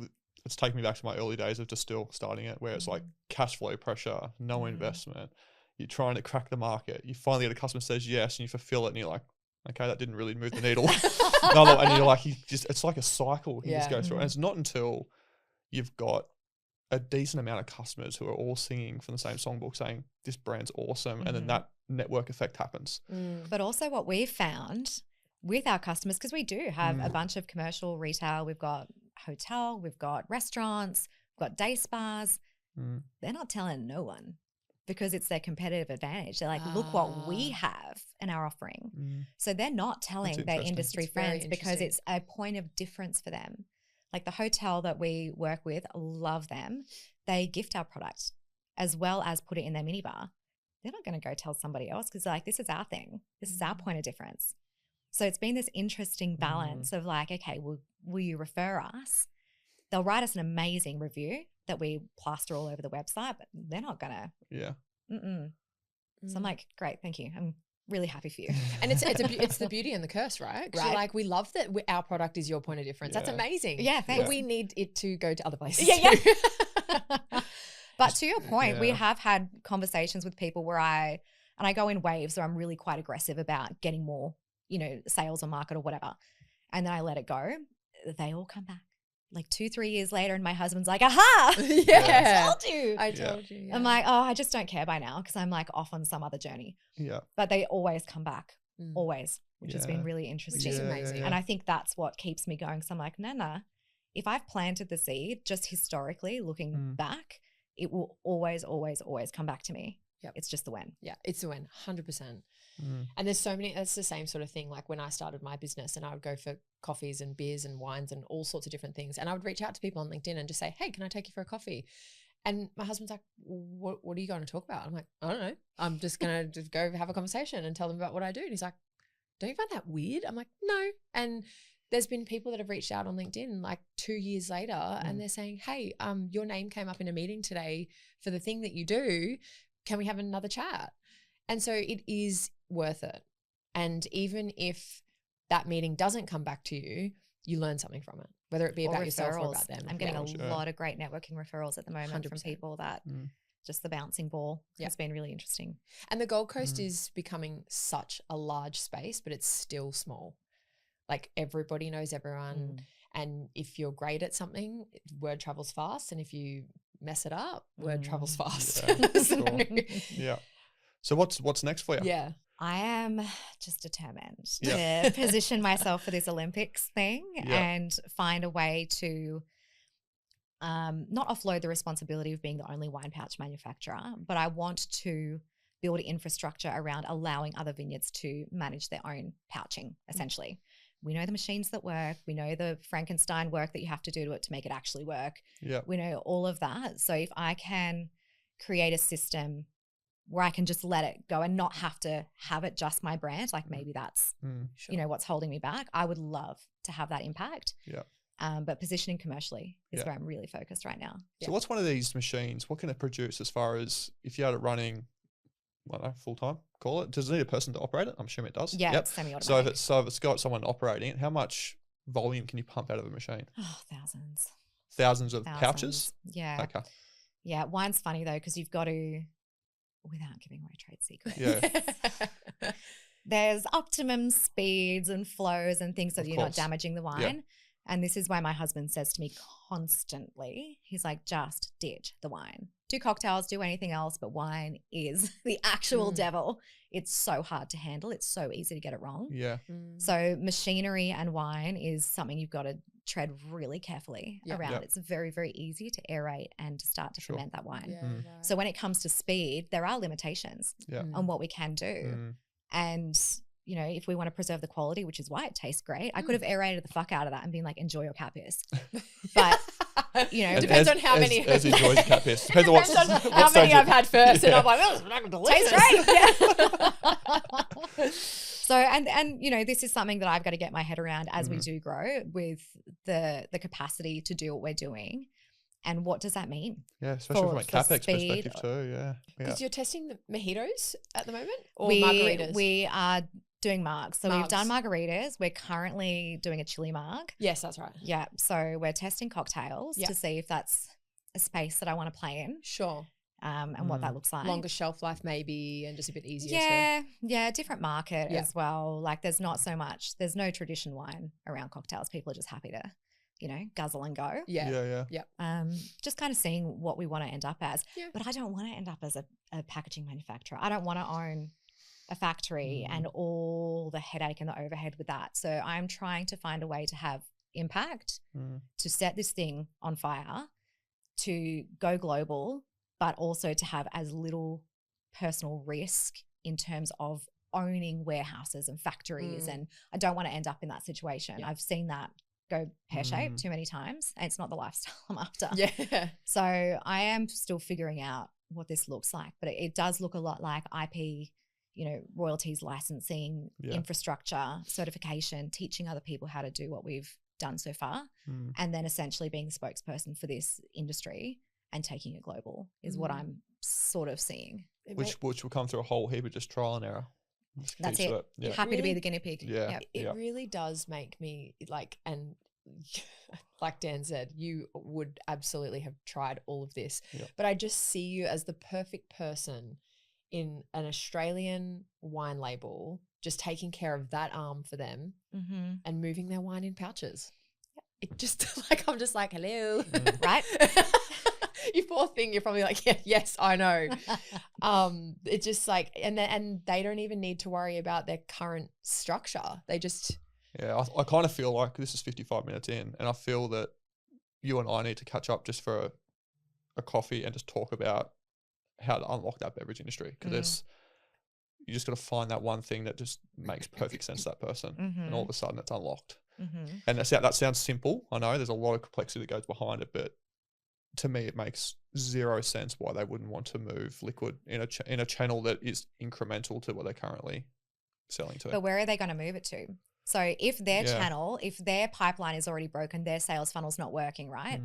it's taking me back to my early days of just still starting it, where it's like cash flow pressure, no investment. You're trying to crack the market. You finally get a customer says yes and you fulfill it and you're like, okay, that didn't really move the needle. And you're like, it's like a cycle you just go through. And it's not until you've got a decent amount of customers who are all singing from the same songbook saying this brand's awesome, and then that network effect happens. But also what we've found with our customers, because we do have a bunch of commercial retail, we've got hotel, we've got restaurants, we've got day spas. They're not telling no one because it's their competitive advantage. They're like, look what we have in our offering. So they're not telling their industry friends because it's a point of difference for them. Like the hotel that we work with, love them. They gift our product as well as put it in their minibar. They're not going to go tell somebody else because they're like, this is our thing. This is our point of difference. So it's been this interesting balance of like, okay, will you refer us? They'll write us an amazing review that we plaster all over the website, but they're not going to. Yeah. So I'm like, great, thank you. I'm really happy for you. And it's the beauty and the curse, right? Right. Like we love that our product is your point of difference. That's amazing. Yeah, thanks. But we need it to go to other places. Yeah. But to your point, we have had conversations with people where I go in waves where I'm really quite aggressive about getting more, sales or market or whatever. And then I let it go. They all come back. Like 2-3 years later, and my husband's like, aha, I told you. Yeah. I'm like, oh, I just don't care by now because I'm like off on some other journey. Yeah. But they always come back, always, which has been really interesting. Which is amazing. And I think that's what keeps me going. So I'm like, nah, if I've planted the seed, just historically looking back, it will always, always, always come back to me. Yep. It's just the when. Yeah, it's the when, 100%. And there's so many, it's the same sort of thing. Like when I started my business and I would go for coffees and beers and wines and all sorts of different things. And I would reach out to people on LinkedIn and just say, hey, can I take you for a coffee? And my husband's like, what are you going to talk about? I'm like, I don't know. I'm just going to go have a conversation and tell them about what I do. And he's like, don't you find that weird? I'm like, no. And there's been people that have reached out on LinkedIn like 2 years later and they're saying, hey, your name came up in a meeting today for the thing that you do. Can we have another chat? And so it is worth it. And even if that meeting doesn't come back to you, you learn something from it, whether it be about yourself or about them. I'm getting a lot of great networking referrals at the moment 100%. From people that just the bouncing ball has been really interesting. And the Gold Coast is becoming such a large space, but it's still small. Like everybody knows everyone. And if you're great at something, word travels fast. And if you mess it up, word travels fast. Yeah. So what's next for you? Yeah. I am just determined to position myself for this Olympics thing and find a way to not offload the responsibility of being the only wine pouch manufacturer, but I want to build infrastructure around allowing other vineyards to manage their own pouching, essentially. We know the machines that work. We know the Frankenstein work that you have to do to it to make it actually work. Yeah. We know all of that. So if I can create a system where I can just let it go and not have to have it just my brand. Like maybe that's, Sure. you know, what's holding me back. I would love to have that impact. Yeah. But positioning commercially is where I'm really focused right now. So what's one of these machines? What can it produce as far as if you had it running, I don't know, full time, call it? Does it need a person to operate it? I'm assuming it does. Yeah, Yep. it's semi-automatic. So if it's got someone operating it, how much volume can you pump out of a machine? Oh, thousands. Thousands of pouches? Yeah. Okay. Yeah. Wine's funny though, because you've got to, without giving away trade secrets. Yeah. There's optimum speeds and flows and things so Of that you're not course. damaging the wine. Yeah. And this is why my husband says to me constantly, he's like, just ditch the wine. Do cocktails, do anything else, but wine is the actual devil. It's so hard to handle. It's so easy to get it wrong. Yeah. So machinery and wine is something you've got to tread really carefully around. Yep. It's very, very easy to aerate and to start to ferment that wine. Yeah, right. So when it comes to speed, there are limitations on what we can do. And, you know, if we want to preserve the quality, which is why it tastes great, I could have aerated the fuck out of that and been like, enjoy your cat piss. But, you know, depends on how many. As enjoys the cat piss. Depends on what how many I've had first. And I'm like, oh, it's delicious. Tastes great. Yeah. So, and you know, this is something that I've got to get my head around as we do grow with the capacity to do what we're doing. And what does that mean? Yeah, especially from a CapEx speed. perspective too, yeah. Because you're testing the mojitos at the moment or we, margaritas? We are doing margs. So we've Margs. done margaritas. We're currently doing a chili marg. Yes, that's right. Yeah. So we're testing cocktails to see if that's a space that I want to play in. Sure. And what that looks like. Longer shelf life maybe and just a bit easier Yeah, different market as well. Like there's no tradition wine around cocktails. People are just happy to, you know, guzzle and go. Yeah. Just kind of seeing what we want to end up as. Yeah. But I don't want to end up as a packaging manufacturer. I don't want to own a factory and all the headache and the overhead with that. So I'm trying to find a way to have impact, to set this thing on fire, to go global, but also to have as little personal risk in terms of owning warehouses and factories. And I don't want to end up in that situation. Yeah. I've seen that go pear-shaped too many times, and it's not the lifestyle I'm after. Yeah. So I am still figuring out what this looks like, but it does look a lot like IP, you know, royalties, licensing, infrastructure, certification, teaching other people how to do what we've done so far, and then essentially being the spokesperson for this industry and taking it global is what I'm sort of seeing. Which will come through a whole heap of just trial and error. That's it. Yeah. Happy to be the guinea pig. Yeah. It really does make me like, and like Dan said, you would absolutely have tried all of this, but I just see you as the perfect person in an Australian wine label, just taking care of that arm for them and moving their wine in pouches. It just like, I'm just like, hello. Right? You poor thing, you're probably like, yes, I know. It's just like, and they don't even need to worry about their current structure. They just. Yeah, I kind of feel like this is 55 minutes in, and I feel that you and I need to catch up just for a coffee and just talk about how to unlock that beverage industry, because you just got to find that one thing that just makes perfect sense to that person, and all of a sudden it's unlocked. And that sounds simple. I know there's a lot of complexity that goes behind it, but to me it makes zero sense why they wouldn't want to move liquid in a channel that is incremental to what they're currently selling to. But where are they going to move it to? So if their channel, if their pipeline is already broken, their sales funnel's not working, right?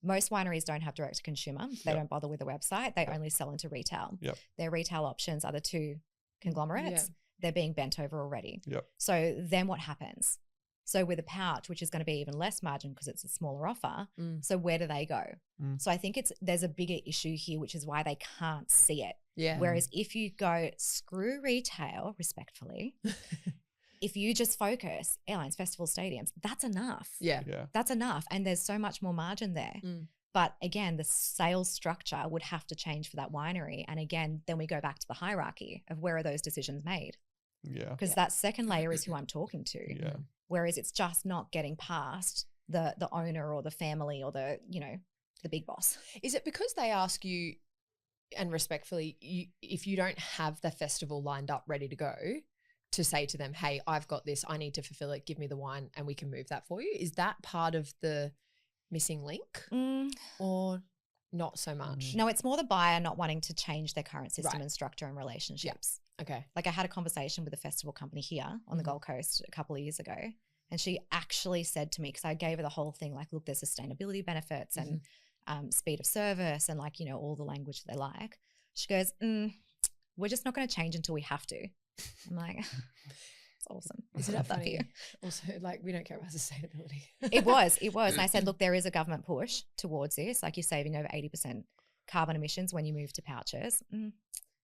Most wineries don't have direct to consumer. They don't bother with the website. They only sell into retail. Their retail options are the two conglomerates. They're being bent over already. So then what happens? So with a pouch, which is going to be even less margin because it's a smaller offer, so where do they go? So I think there's a bigger issue here, which is why they can't see it. Yeah. Whereas if you go screw retail, respectfully, if you just focus airlines, festivals, stadiums, that's enough. Yeah. That's enough. And there's so much more margin there. But again, the sales structure would have to change for that winery. And again, then we go back to the hierarchy of where are those decisions made? Yeah. Because that second layer is who I'm talking to. Yeah. Whereas it's just not getting past the owner or the family or the big boss. Is it because they ask you, and respectfully, if you don't have the festival lined up ready to go, to say to them, hey, I've got this, I need to fulfill it, give me the wine and we can move that for you? Is that part of the missing link or not so much. No, it's more the buyer not wanting to change their current system Right. and structure and relationships. Okay. Like I had a conversation with a festival company here on the Gold Coast a couple of years ago, and she actually said to me, because I gave her the whole thing, like, look, there's sustainability benefits and speed of service and like, you know, all the language that they like. She goes, we're just not going to change until we have to. I'm like, it's awesome. Isn't Love it that for funny? you. Also, like, we don't care about sustainability. It was. And I said, look, there is a government push towards this. Like you're saving over 80% carbon emissions when you move to pouches.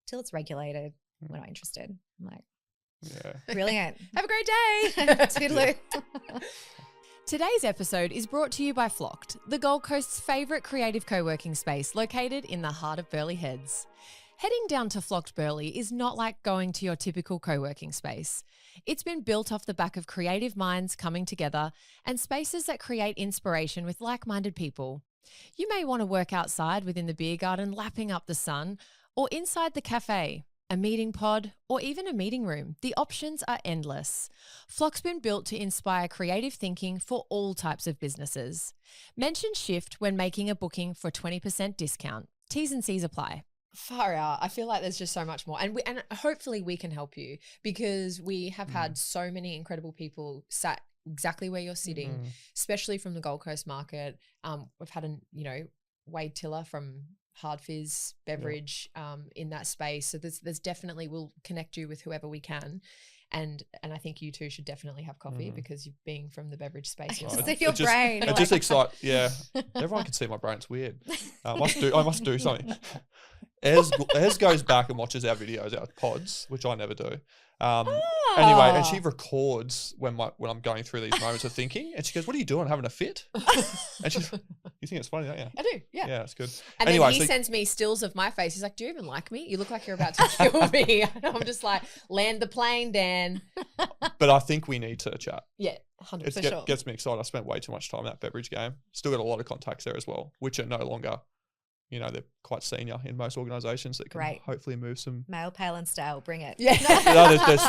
Till it's regulated, we're not interested. I'm like, brilliant. Have a great day. Toodaloo. Today's episode is brought to you by Flocked, the Gold Coast's favourite creative co-working space located in the heart of Burleigh Heads. Heading down to Flocked Burleigh is not like going to your typical co-working space. It's been built off the back of creative minds coming together and spaces that create inspiration with like-minded people. You may want to work outside within the beer garden lapping up the sun, or inside the cafe, a meeting pod, or even a meeting room. The options are endless. Flock's been built to inspire creative thinking for all types of businesses. Mention Shift when making a booking for 20% discount. T's and C's apply. Far out. I feel like there's just so much more. And hopefully we can help you, because we have had so many incredible people sat exactly where you're sitting, especially from the Gold Coast market. We've had Wade Tiller from Hard Fizz Beverage in that space. So there's definitely, we'll connect you with whoever we can. And I think you two should definitely have coffee, because you're being from the beverage space. See your brain. It just excites. Yeah, everyone can see my brain. It's weird. I must do something. Ez goes back and watches our videos, our pods, which I never do. Anyway, and she records when I'm going through these moments of thinking, and she goes, "What are you doing? Having a fit?" And she's, "You think it's funny, don't you?" I do. Yeah. Yeah, it's good. And anyway, then he sends me stills of my face. He's like, "Do you even like me? You look like you're about to kill me." And I'm just like, "Land the plane, Dan." But I think we need to chat. Yeah, 100%. It gets me excited. I spent way too much time in that beverage game. Still got a lot of contacts there as well, which are no longer, they're quite senior in most organisations that can hopefully move some. Male, pale and stale, bring it. Yeah.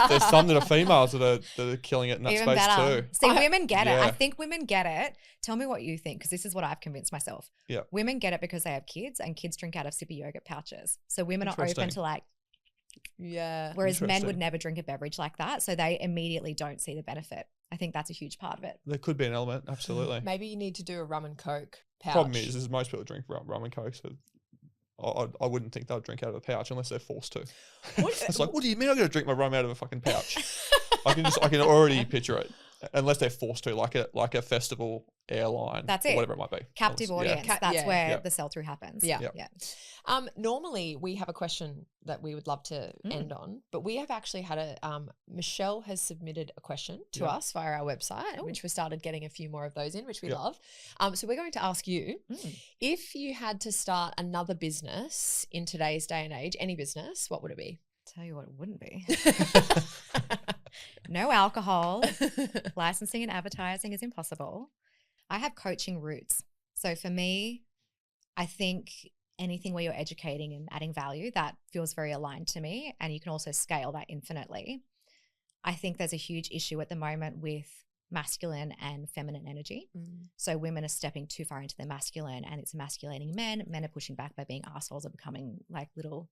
There's some that are females that are killing it in that Even space better. too. See, women get it. I think women get it. Tell me what you think, because this is what I've convinced myself. Yeah. Women get it because they have kids, and kids drink out of sippy yogurt pouches. So women are open to like, whereas men would never drink a beverage like that. So they immediately don't see the benefit. I think that's a huge part of it. There could be an element, absolutely. Maybe you need to do a rum and Coke pouch. Problem is most people drink rum and Coke, so I wouldn't think they'll drink out of a pouch unless they're forced to. It's like, what do you mean I'm going to drink my rum out of a fucking pouch? I can already picture it, unless they're forced to, like a festival, airline, that's it. Or whatever it might be. Captive audience. That's where the sell-through happens. Yeah. Normally we have a question that we would love to end on, but we have actually had Michelle has submitted a question to us via our website, which we started getting a few more of those in, which we love. So we're going to ask you, if you had to start another business in today's day and age, any business, what would it be? Tell you what, it wouldn't be. No alcohol. Licensing and advertising is impossible. I have coaching roots. So for me, I think anything where you're educating and adding value, that feels very aligned to me. And you can also scale that infinitely. I think there's a huge issue at the moment with masculine and feminine energy. So women are stepping too far into their masculine, and it's emasculating men. Men are pushing back by being assholes, or becoming like little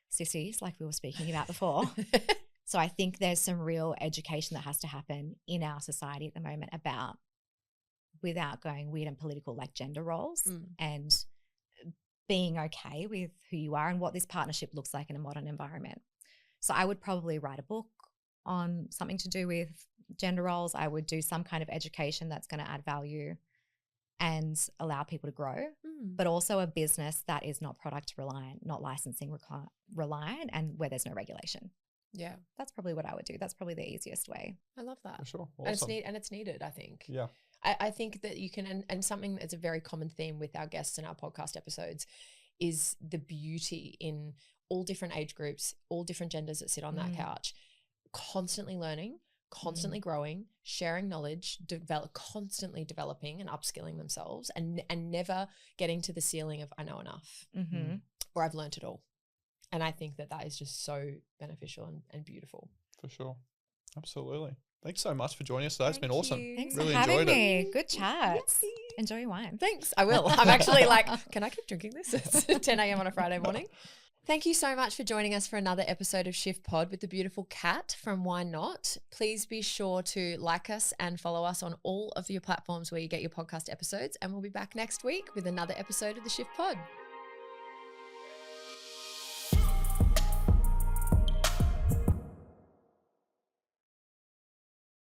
sissies, like we were speaking about before. So I think there's some real education that has to happen in our society at the moment about, without going weird and political, like gender roles, and being okay with who you are and what this partnership looks like in a modern environment. So I would probably write a book on something to do with gender roles. I would do some kind of education that's going to add value and allow people to grow, but also a business that is not product reliant, not licensing reliant, and where there's no regulation. Yeah. That's probably what I would do. That's probably the easiest way. I love that. For sure. Awesome. And it's needed, I think. Yeah. I think that you can, and something that's a very common theme with our guests in our podcast episodes is the beauty in all different age groups, all different genders that sit on that couch, constantly learning, constantly growing, sharing knowledge, constantly developing and upskilling themselves, and never getting to the ceiling of I know enough or I've learnt it all. And I think that is just so beneficial and beautiful. For sure. Absolutely. Thanks so much for joining us today. It's been awesome. Thanks Really for having enjoyed it. me. Good chats. Enjoy your wine. Thanks. I will. I'm actually like, can I keep drinking this? It's 10 a.m. on a Friday morning. Thank you so much for joining us for another episode of Shift Pod with the beautiful Kat from Why Not. Please be sure to like us and follow us on all of your platforms where you get your podcast episodes. And we'll be back next week with another episode of the Shift Pod.